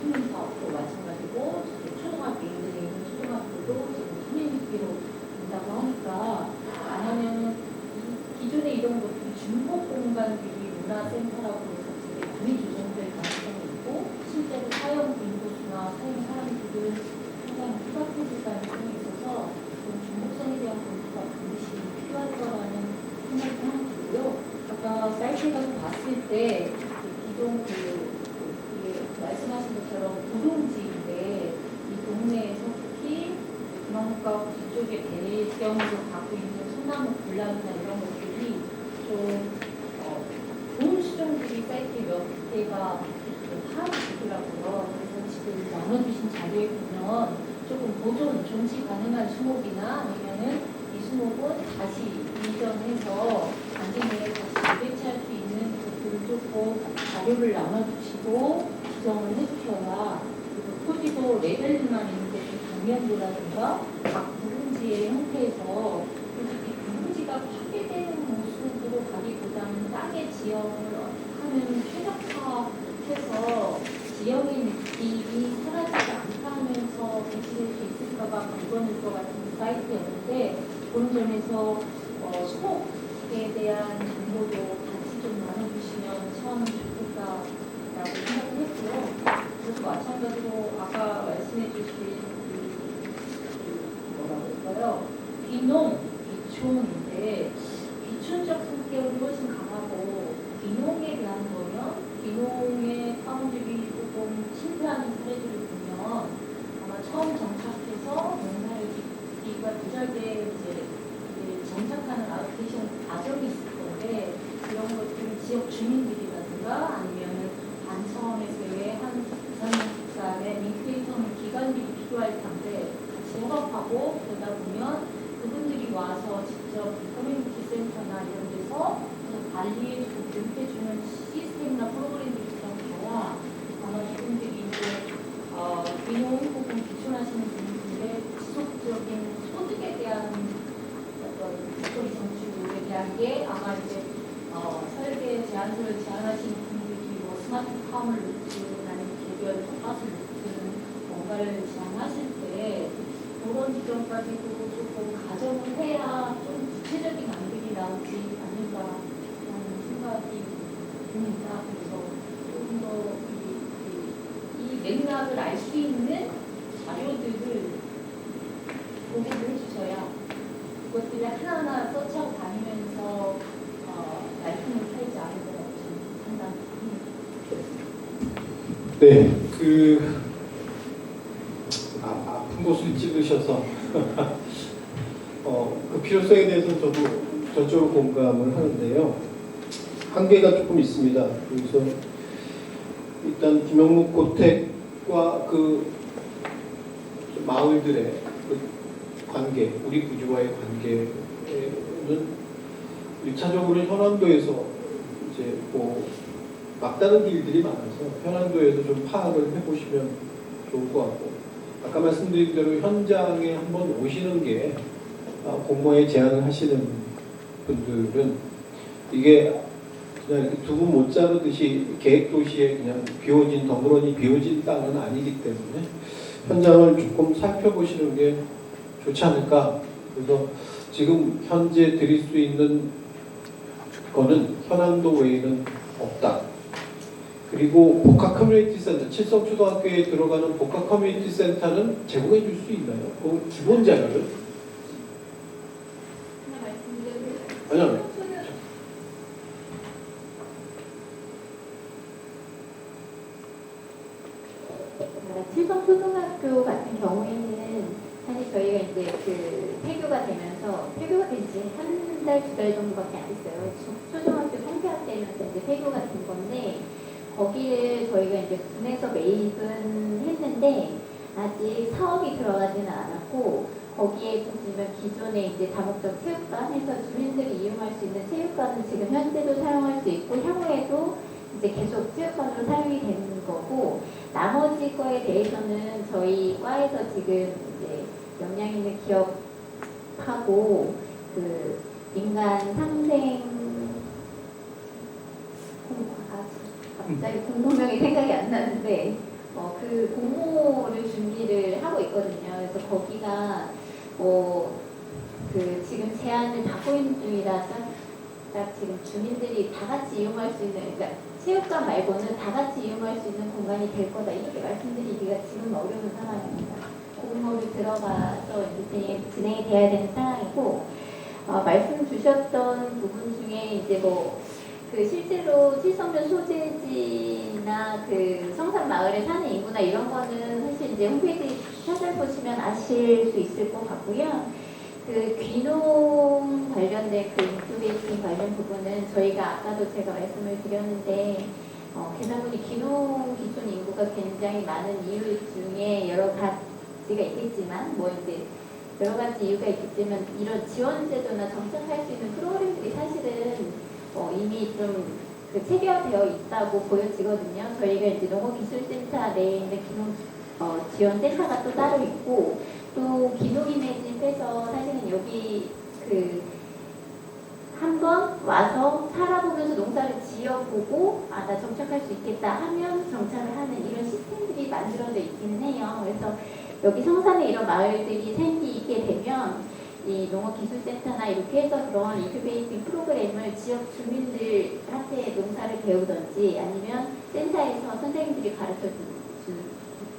수민사업도 마찬가지고 초등학교 인근에 있는 초등학교도 지금 수민입기로 된다고 하니까 안 하면 기존에 이런 것들이 중복 공간들이 문화센터라고 해서 되게 많이 조정될 가능성이 있고 실제로 사용 인구수나 사용 사람들은 상당히 투박해질 가능성이 있어서 그런 중복성에 대한 검토가 반드시 필요할 거라는 생각이 하나 들고요. 아까 사이트에 가서 봤을 때 기존 말씀하신 것처럼 부동지인데 이 동네에서 특히 중앙가 뒤쪽에 배경으로 갖고 있는 소나무 군락이나 이런 것들이 좀 좋은 수종들이 사이트에 몇 개가 파악이 되더라고요. 그래서 지금 나눠주신 자료에 보면 조금 보존, 존치 가능한 수목이나 아니면은 이 수목은 다시 이전해서 단지 내에 다시 재배치할 수 있는 것들을 조금 자료를 나눠주시고 지정을 해주셔야 그리고 토지도 레벨만 있는데 좀 방면도라든가 각 부분지의 형태에서 솔직히 부분지가 파괴되는 모습으로 가기보다는 땅의 지형을 하는 최적화해서 지형의 느낌이 사라지지 않다 하면서 배치될 수 있을까가 관건일 것 같은 사이트였는데 그런 점에서 수목에 대한 정보도 같이 좀 나눠주시면 참 좋겠다. 라고 생각을 했고요. 그래서 마찬가지로 아까 말씀해 주신 뭐라고 할까요? 귀농, 귀촌인데 귀촌적 성격이 훨씬 강하고 귀농에 대한 거면 귀농의 파원들이 조금 실패하는 사례들을 보면 아마 처음 정착해서 농사를 짓기가 두절돼 이제 정착하는 아웃테이션 과정이 있을 건데 이런 것들은 지역 주민들이라든가 아니면 반차원에서의 한 부산국산의 인크레이터는 기관들이 필요할 텐데 같이 협업하고 그러다 보면 그분들이 와서 직접 커뮤니티 센터나 이런 데서 관리해주고 교육해주는 시스템이나 프로그램들이 좀 가야 아마 이분들이 이제 귀농 혹은 귀촌하시는 분들의 지속적인 소득에 대한 어떤 목소리 정치에 대한 게 아마 이제 설계 제안서를 제안하시는 분들이 스마트팜을 루트는 아니면 개별 텃밭을 루트는 뭔가를 제안하실 때 그런 지점까지도 조금 가정을 해야 좀 구체적인 안들이 나오지 않을까라는 생각이 듭니다. 그래서 조금 더 이 맥락을 알 수 있는 자료들을 보고를 해주셔야 그것들을 하나하나 서치하고 다니면서 말씀을 팔지 않을 것 같은 생각이 듭니다. 네, 아픈 곳을 찌르셔서 그 필요성에 대해서 저도 전적으로 공감을 하는데요. 한계가 조금 있습니다. 그래서 일단 김영묵 고택과 그 마을들의 그 관계, 우리 구주와의 관계는 1차적으로 현안도에서 이제 막다른 길들이 많아서 현안도에서 좀 파악을 해보시면 좋을 것 같고, 아까 말씀드린 대로 현장에 한번 오시는 게 공모에 제안을 하시는 분들은 이게 그냥 이렇게 두부 못 자르듯이 계획도시에 그냥 비워진 덩그러니 비워진 땅은 아니기 때문에 현장을 조금 살펴보시는 게 좋지 않을까. 그래서 지금 현재 드릴 수 있는 거는 현안도 외에는 없다. 그리고 복합 커뮤니티 센터, 칠성초등학교에 들어가는 복합 커뮤니티 센터는 제공해 줄 수 있나요? 그 기본 자료를? 하나 말씀드려도 아니요. 칠성초등학교 같은 경우에는 사실 저희가 이제 폐교가 되면서 폐교가 된 지 한 달, 두 달 정도밖에 안 됐어요. 초등학교 통폐합 되면서 이제 폐교가 된 건데 거기를 저희가 이제 군에서 매입은 했는데 아직 사업이 들어가지는 않았고 거기에 보시면 기존에 이제 다목적 체육관 해서 주민들이 이용할 수 있는 체육관은 지금 현재도 사용할 수 있고 향후에도 이제 계속 체육관으로 사용이 되는 거고, 나머지 거에 대해서는 저희 과에서 지금 이제 역량 있는 기업하고 그 민간 상생 갑자기 공모명이 생각이 안 나는데 그 공모를 준비를 하고 있거든요. 그래서 거기가 그 지금 제안을 받고 있는 중이라서 딱 지금 주민들이 다 같이 이용할 수 있는, 그러니까 체육관 말고는 다 같이 이용할 수 있는 공간이 될 거다, 이렇게 말씀드리기가 지금 어려운 상황입니다. 공모를 들어가서 이제 진행이 돼야 되는 상황이고, 말씀 주셨던 부분 중에 이제 그 실제로 칠성면 소재지나 그 성산 마을에 사는 인구나 이런 거는 사실 이제 홈페이지 찾아보시면 아실 수 있을 것 같고요. 그 귀농 관련된 그 인큐베이팅 관련 부분은 저희가 아까도 제가 말씀을 드렸는데, 계산군이 귀농 기준 인구가 굉장히 많은 이유 중에 여러 가지가 있겠지만, 이제 여러 가지 이유가 있겠지만, 이런 지원 제도나 정착할 수 있는 프로그램들이 사실은 이미 좀 그 체계화되어 있다고 보여지거든요. 저희가 이제 농어기술센터 내에 있는 귀농 지원센터가 또 따로 있고, 또 기농이매집해서 사실은 여기 그 한번 와서 살아보면서 농사를 지어보고 나 정착할 수 있겠다 하면 정착을 하는 이런 시스템들이 만들어져 있기는 해요. 그래서 여기 성산에 이런 마을들이 생기게 되면 이 농어기술센터나 이렇게 해서 그런 인큐베이팅 프로그램을 지역 주민들한테 농사를 배우든지 아니면 센터에서 선생님들이 가르쳐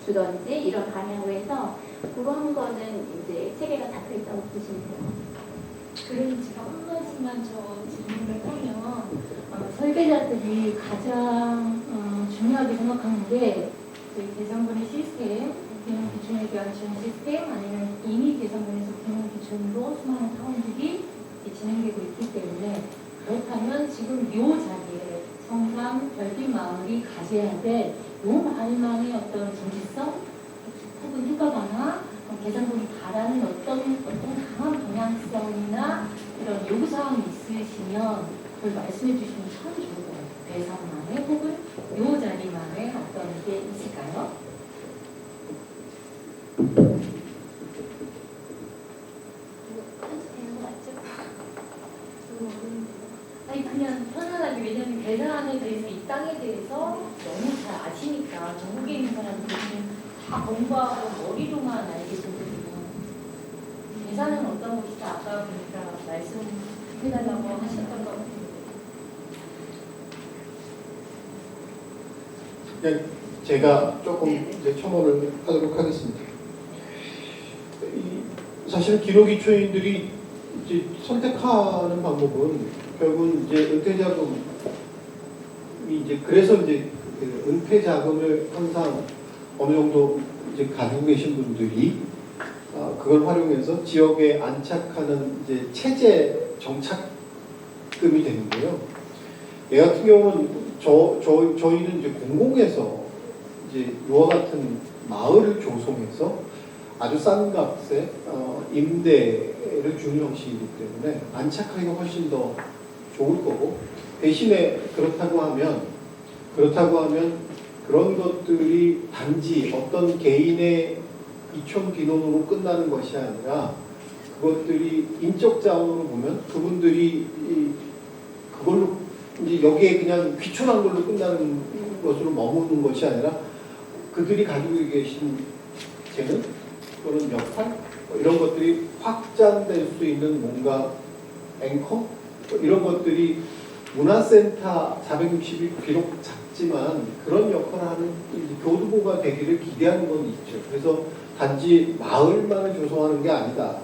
주든지 이런 방향으로 해서 그런 거는 이제 체계가 잡혀 있다고 보시면 돼요. 그럼 제가 한 가지만 질문을 하면, 설계자들이 가장 중요하게 생각하는 게 저희 대상군의 시스템, 기능 기준에 대한 지원 시스템, 아니면 이미 대상군에서 기능 기준으로 수많은 타운들이 진행되고 있기 때문에, 그렇다면 지금 이 자리에 성산 별빛 마을이 가져야 될 이 마을만의 어떤 정체성 혹은 효과 강화, 계산군이 바라는 어떤 강한 방향성이나 이런 요구사항이 있으시면 그걸 말씀해 주시면 참 좋을 것 같아요. 대상만의 혹은 요 자리만의 어떤 게 있을까요? 아니 그냥 편안하게, 왜냐면 대산에 대해서 이 땅에 대해서 너무 잘 아시니까 전국에 있는 사람들은 다 공부하고 머리로만 알게 되거든요. 대산은 어떤 곳이다 아까 보니까 말씀해달라고 하셨던 것 같아요. 그냥 제가 조금 이제 첨언을 하도록 하겠습니다. 사실 기록기초인들이 이제 선택하는 방법은 결국은 이제 은퇴자금이 이제 그래서 이제 그 은퇴자금을 항상 어느 정도 이제 가지고 계신 분들이 그걸 활용해서 지역에 안착하는 이제 체제 정착금이 되는데요. 얘 같은 경우는 저희는 이제 공공에서 이제 이와 같은 마을을 조성해서 아주 싼 값에 임대를 주는 형식이기 때문에 안착하기가 훨씬 더 좋을 거고, 대신에 그렇다고 하면 그런 것들이 단지 어떤 개인의 이촌 귀농으로 끝나는 것이 아니라 그것들이 인적 자원으로 보면 그분들이 그걸로 이제 여기에 그냥 귀촌한 걸로 끝나는 것으로 머무는 것이 아니라 그들이 가지고 계신 재능, 그런 역할, 이런 것들이 확장될 수 있는 뭔가 앵커, 이런 것들이 문화센터 460이 비록 작지만 그런 역할을 하는 교두보가 되기를 기대하는 건 있죠. 그래서 단지 마을만을 조성하는 게 아니다.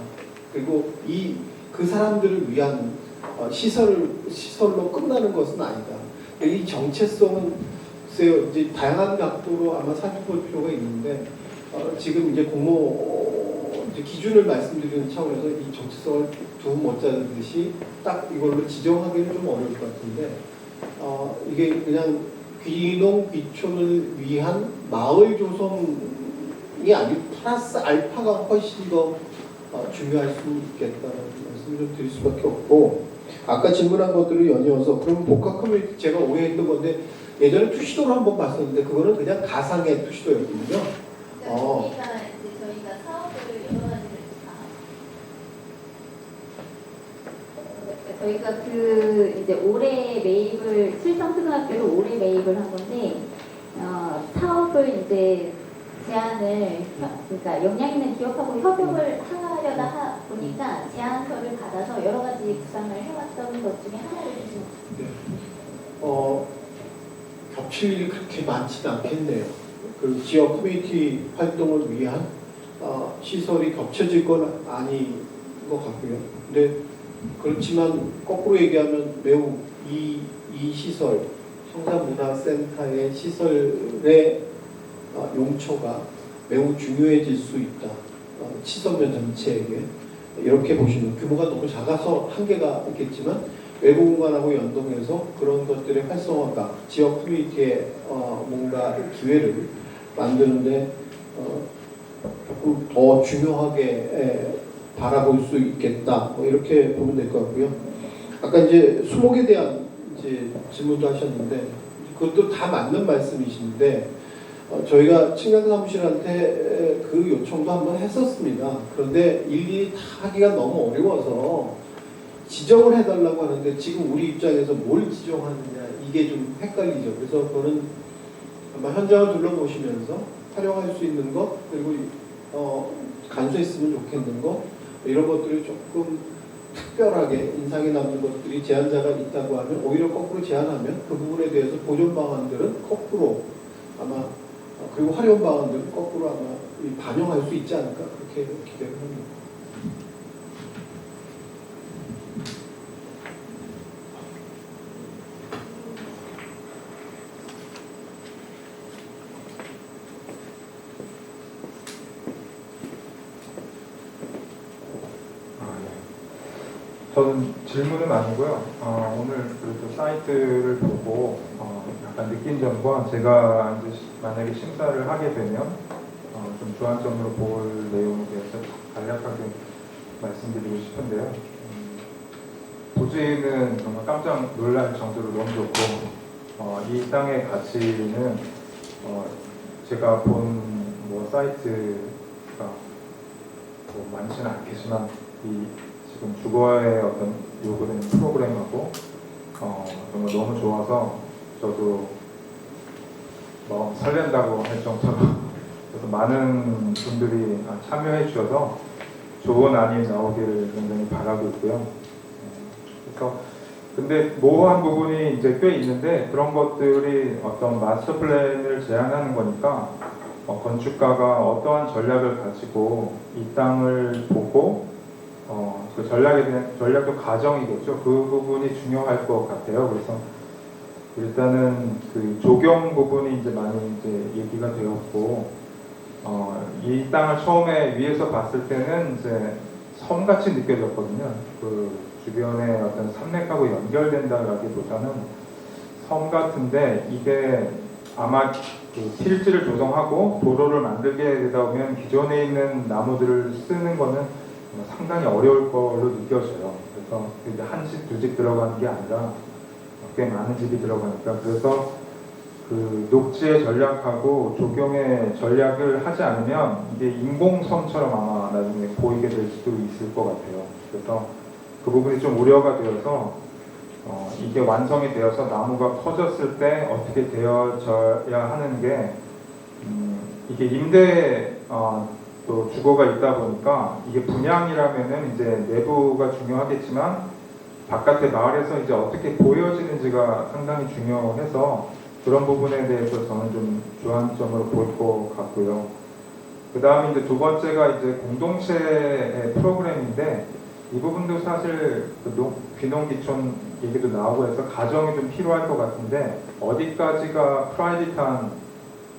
그리고 그 사람들을 위한 시설로 끝나는 것은 아니다. 이 정체성은 글쎄요, 이제 다양한 각도로 아마 살펴볼 필요가 있는데 지금 이제 이제 기준을 말씀드리는 차원에서 이 정체성을 두 못 짜듯이 딱 이걸로 지정하기는 좀 어려울 것 같은데 이게 그냥 귀농 귀촌을 위한 마을 조성이 아니고 플러스 알파가 훨씬 더 중요할 수 있겠다는 말씀을 좀 드릴 수밖에 없고, 아까 질문한 것들을 연이어서 그럼 복합 커뮤니티 제가 오해했던 건데 예전에 투시도를 한번 봤었는데 그거는 그냥 가상의 투시도였거든요. 그러니까 저희가 사업을 여러 가지를 다 저희가 이제 올해 매입을 칠성초등학교를 올해 매입을 한 건데 사업을 이제 제안을 그러니까 역량 있는 기업하고 협업을 하려다 보니까 제안서를 받아서 여러 가지 구상을 해왔던 것 중에 하나를 주신 겹칠 일이 그렇게 많지는 않겠네요. 그 지역 커뮤니티 활동을 위한 시설이 겹쳐질 건 아닌 것 같고요. 근데 그렇지만 거꾸로 얘기하면 매우 이 시설, 청사문화센터의 시설의 용처가 매우 중요해질 수 있다. 치서면 전체에게 이렇게 보시면 규모가 너무 작아서 한계가 있겠지만 외부 공간하고 연동해서 그런 것들의 활성화가 지역 커뮤니티의 뭔가 기회를 만드는데 조금 더 중요하게 바라볼 수 있겠다. 이렇게 보면 될 것 같고요. 아까 이제 수목에 대한 이제 질문도 하셨는데 그것도 다 맞는 말씀이신데 저희가 층간 사무실한테 그 요청도 한번 했었습니다. 그런데 일일이 다 하기가 너무 어려워서 지정을 해달라고 하는데 지금 우리 입장에서 뭘 지정하느냐 이게 좀 헷갈리죠. 그래서 그거는 아마 현장을 둘러보시면서 활용할 수 있는 것 그리고 간소했으면 좋겠는 것 이런 것들이 조금 특별하게 인상이 남는 것들이 제안자가 있다고 하면 오히려 거꾸로 제안하면 그 부분에 대해서 보존 방안들은 거꾸로 아마 그리고 활용 방안들은 거꾸로 아마 반영할 수 있지 않을까 그렇게 기대를 합니다. 저는 질문은 아니고요. 오늘 그래도 사이트를 보고 약간 느낀 점과 제가 이제 만약에 심사를 하게 되면 좀 주안점으로 볼 내용에 대해서 간략하게 말씀드리고 싶은데요. 부지는 정말 깜짝 놀랄 정도로 너무 좋고 이 땅의 가치는 제가 본 뭐 사이트가 뭐 많지는 않겠지만 이 지금 주거의 어떤 요구되는 프로그램하고 정말 너무 좋아서 저도 뭐 설렌다고 할 정도로 그래서 많은 분들이 참여해 주셔서 좋은 안이 나오기를 굉장히 바라고 있고요. 그래서 근데 모호한 부분이 이제 꽤 있는데 그런 것들이 어떤 마스터 플랜을 제안하는 거니까 건축가가 어떠한 전략을 가지고 이 땅을 보고 그 전략에 대한 전략도 과정이겠죠. 그 부분이 중요할 것 같아요. 그래서 일단은 그 조경 부분이 이제 많이 이제 얘기가 되었고, 이 땅을 처음에 위에서 봤을 때는 이제 섬같이 느껴졌거든요. 그 주변에 어떤 산맥하고 연결된다라기보다는 섬 같은데 이게 아마 그 필지를 조성하고 도로를 만들게 되다 보면 기존에 있는 나무들을 쓰는 거는 상당히 어려울 걸로 느껴져요. 그래서 이제 한 집, 두 집 들어가는 게 아니라 꽤 많은 집이 들어가니까 그래서 그 녹지의 전략하고 조경의 전략을 하지 않으면 이게 인공섬처럼 아마 나중에 보이게 될 수도 있을 것 같아요. 그래서 그 부분이 좀 우려가 되어서 이게 완성이 되어서 나무가 커졌을 때 어떻게 되어져야 하는 게 이게 임대 또 주거가 있다 보니까 이게 분양이라면은 이제 내부가 중요하겠지만 바깥의 마을에서 이제 어떻게 보여지는지가 상당히 중요해서 그런 부분에 대해서 저는 좀 주안점으로 볼 것 같고요. 그 다음에 이제 두 번째가 이제 공동체의 프로그램인데 이 부분도 사실 그 귀농귀촌 얘기도 나오고 해서 가정이 좀 필요할 것 같은데 어디까지가 프라이빗한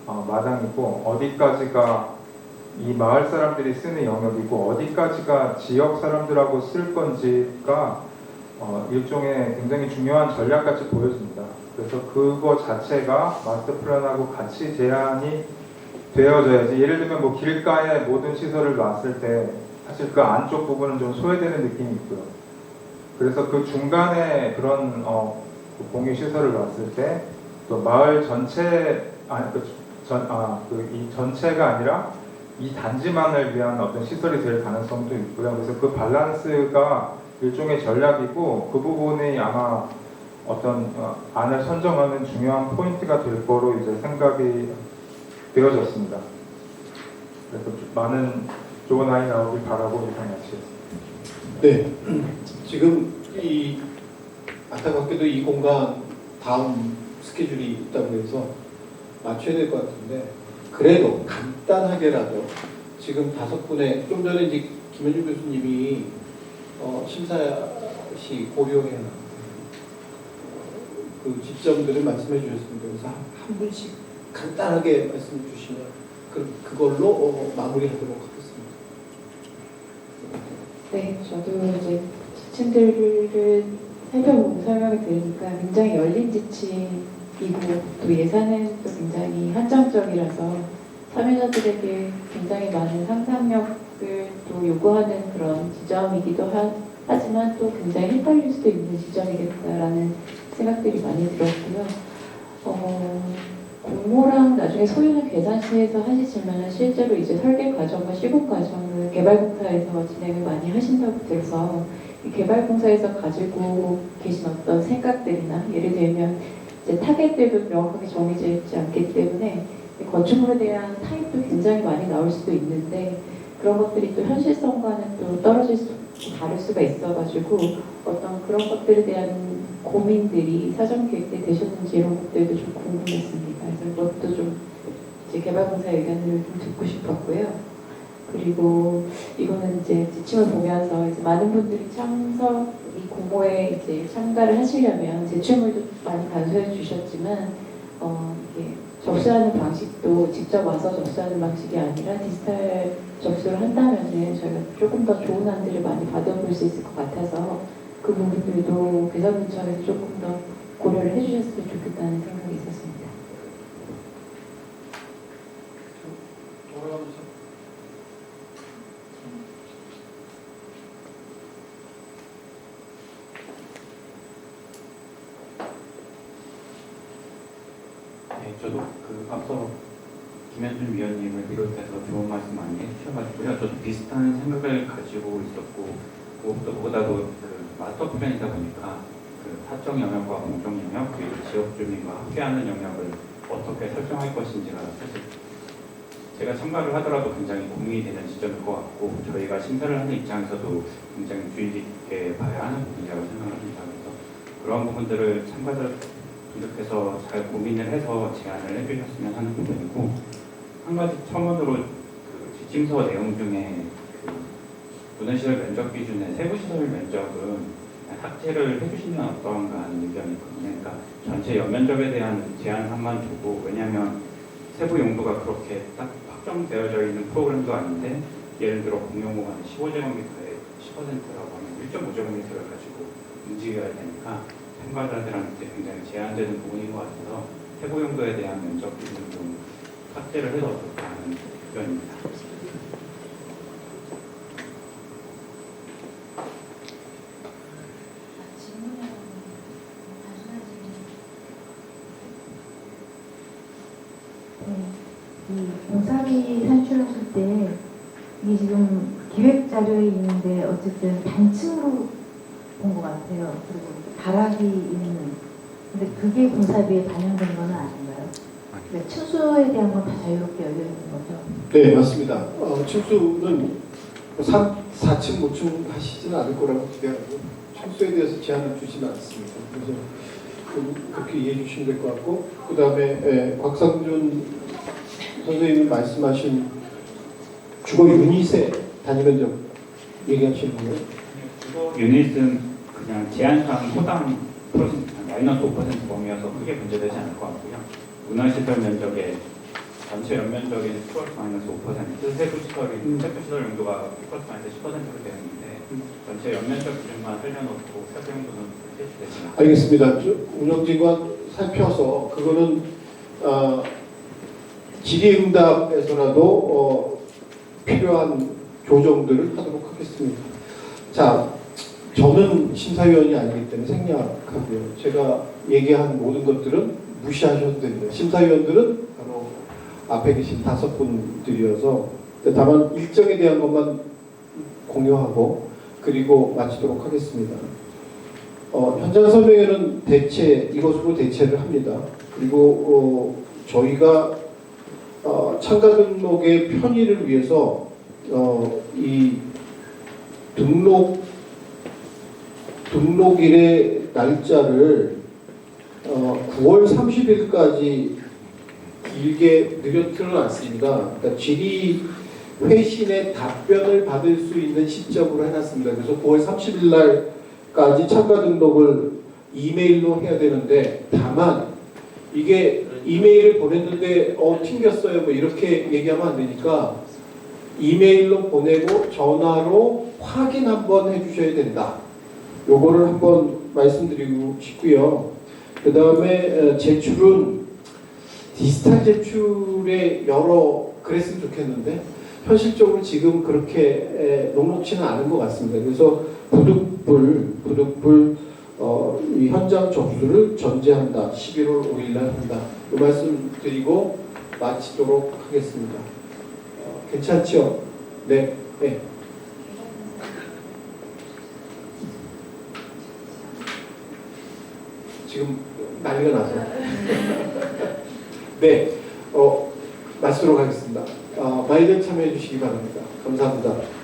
마당이고 어디까지가 이 마을 사람들이 쓰는 영역이고 어디까지가 지역 사람들하고 쓸 건지가 일종의 굉장히 중요한 전략같이 보여집니다. 그래서 그거 자체가 마스터 플랜하고 같이 제안이 되어져야지 예를 들면 뭐 길가에 모든 시설을 놨을 때 사실 그 안쪽 부분은 좀 소외되는 느낌이 있고요. 그래서 그 중간에 그런 그 공유 시설을 봤을 때 또 마을 전체 이 전체가 아니라 이 단지만을 위한 어떤 시설이 될 가능성도 있고요. 그래서 그 밸런스가 일종의 전략이고 그 부분이 아마 어떤 안을 선정하는 중요한 포인트가 될 거로 이제 생각이 되어졌습니다. 그래서 많은 좋은 아이 나오길 바라고 이상 마치겠습니다. 네, 지금 이 안타깝게도 이 공간 다음 스케줄이 있다고 해서 맞춰야 될 것 같은데 그래도 간단하게라도 지금 5분의 좀 전에 이제 김현준 교수님이 심사시 고려해야 그 지점들을 말씀해 주셨습니다. 그래서 한 분씩 간단하게 말씀해 주시면 그걸로 마무리하도록 하겠습니다. 네, 저도 이제 지침들을 살펴보고 설명을 들으니까 굉장히 열린 지침이고 또 예산은 또 굉장히 한정적이라서 참여자들에게 굉장히 많은 상상력을 또 요구하는 그런 지점이기도 하지만 또 굉장히 헷갈릴 수도 있는 지점이겠다라는 생각들이 많이 들었고요. 공모랑 나중에 소유는 계산시에서 하시지만 실제로 이제 설계 과정과 시공 과정을 개발공사에서 진행을 많이 하신다고 들어서 이 개발공사에서 가지고 계신 어떤 생각들이나 예를 들면 이제 타겟들도 명확하게 정해져 있지 않기 때문에 건축물에 대한 타입도 굉장히 많이 나올 수도 있는데 그런 것들이 또 현실성과는 또 떨어질 수 다를 수가 있어가지고 어떤 그런 것들에 대한 고민들이 사전 계획 때 되셨는지 이런 것들도 좀 궁금했습니다. 그래서 그것도 좀 이제 개발공사 의견을 좀 듣고 싶었고요. 그리고 이거는 이제 지침을 보면서 이제 많은 분들이 이 공모에 이제 참가를 하시려면 제출물도 많이 간소해 주셨지만 이게 접수하는 방식도 직접 와서 접수하는 방식이 아니라 디지털 접수를 한다면은 저희가 조금 더 좋은 안들을 많이 받아볼 수 있을 것 같아서 그 부분들도 개선부처에서 조금 더 고려를 해주셨으면 좋겠다는 생각이 있었습니다. 네, 저도 앞서 김현준 위원님을 비롯해서 좋은 말씀 많이 해주셔가지고요. 저도 비슷한 생각을 가지고 있었고, 무엇보다도 그 마스터 플랜이다 보니까 그 사적 영역과 공적 영역 그리고 지역 주민과 함께하는 영역을 어떻게 설정할 것인지가 사실 제가 참가를 하더라도 굉장히 고민이 되는 지점일 것 같고 저희가 심사를 하는 입장에서도 굉장히 주의 깊게 봐야 하는 부분이라고 생각합니다. 그래서 그런 부분들을 참가자 분들께서 잘 고민을 해서 제안을 해주셨으면 하는 부분이고 한 가지 첨언으로 그 지침서 내용 중에 그 문화시설 면적 기준의 세부시설 면적은 삭제를 해주시면 어떠한가 하는 의견이 있거든요. 그러니까 전체 연면적에 대한 제한함만 두고 왜냐하면 세부 용도가 그렇게 딱 확정되어져 있는 프로그램도 아닌데 예를 들어 공용공간의 15제곱미터에 10%라고 하면 1.5제곱미터를 가지고 움직여야 되니까 참가자들한테 굉장히 제한되는 부분인 것 같아서 세부 용도에 대한 면적 기준을 좀 삭제를 해서 어떨까 하는 의견입니다. 이 공사비 산출하실 때 이게 지금 기획 자료에 있는데 어쨌든 단층으로 본 것 같아요. 그리고 다락이 있는. 근데 그게 공사비에 반영된 건 아닌가요? 그러니까 층수에 대한 건 다 자유롭게 열려 있는 거죠? 네, 맞습니다. 층수는 4층, 5층 하시지는 않을 거라고 기대하고 층수에 대해서 제한을 주지는 않습니다. 그래서 그렇게 이해해 주시면 될 것 같고 그 다음에 곽상준 선생님이 말씀하신 주거 유닛의 단위 면적 얘기하시는 거예요? 주거 유닛은 그냥 제한상 소당 마이너스 5% 범위여서 크게 문제되지 않을 것 같고요. 문화시설 면적의 전체 연면적인 플러스 마이너스 5%, 세부시설 용도가 플러스 마이너스 10%로 되어 있는데 전체 연면적 기준만 살려놓고 세부 용도는 실시되지 않습니다. 알겠습니다. 운영진과 살펴서 그거는 질의응답에서라도 필요한 조정들을 하도록 하겠습니다. 자, 저는 심사위원이 아니기 때문에 생략하고요. 제가 얘기한 모든 것들은 무시하셔도 됩니다. 심사위원들은 바로 앞에 계신 5분들이어서 다만 일정에 대한 것만 공유하고 그리고 마치도록 하겠습니다. 현장 설명회는 이것으로 대체를 합니다. 그리고 저희가 참가 등록의 편의를 위해서 이 등록일의 날짜를 9월 30일까지 길게 늘려놨습니다. 그러니까 질의 회신의 답변을 받을 수 있는 시점으로 해놨습니다. 그래서 9월 30일 날까지 참가 등록을 이메일로 해야 되는데, 다만 이게 이메일을 보냈는데 튕겼어요 뭐 이렇게 얘기하면 안 되니까 이메일로 보내고 전화로 확인 한번 해주셔야 된다. 요거를 한번 말씀드리고 싶고요. 그 다음에 제출은 디지털 제출에 그랬으면 좋겠는데 현실적으로 지금 그렇게 녹록치는 않은 것 같습니다. 그래서 부득불 이 현장 접수를 전제한다. 11월 5일 날 한다. 이 말씀 드리고 마치도록 하겠습니다. 괜찮죠? 네. 네. 지금 난리가 나서. 네. 마치도록 하겠습니다. 많이들 참여해 주시기 바랍니다. 감사합니다.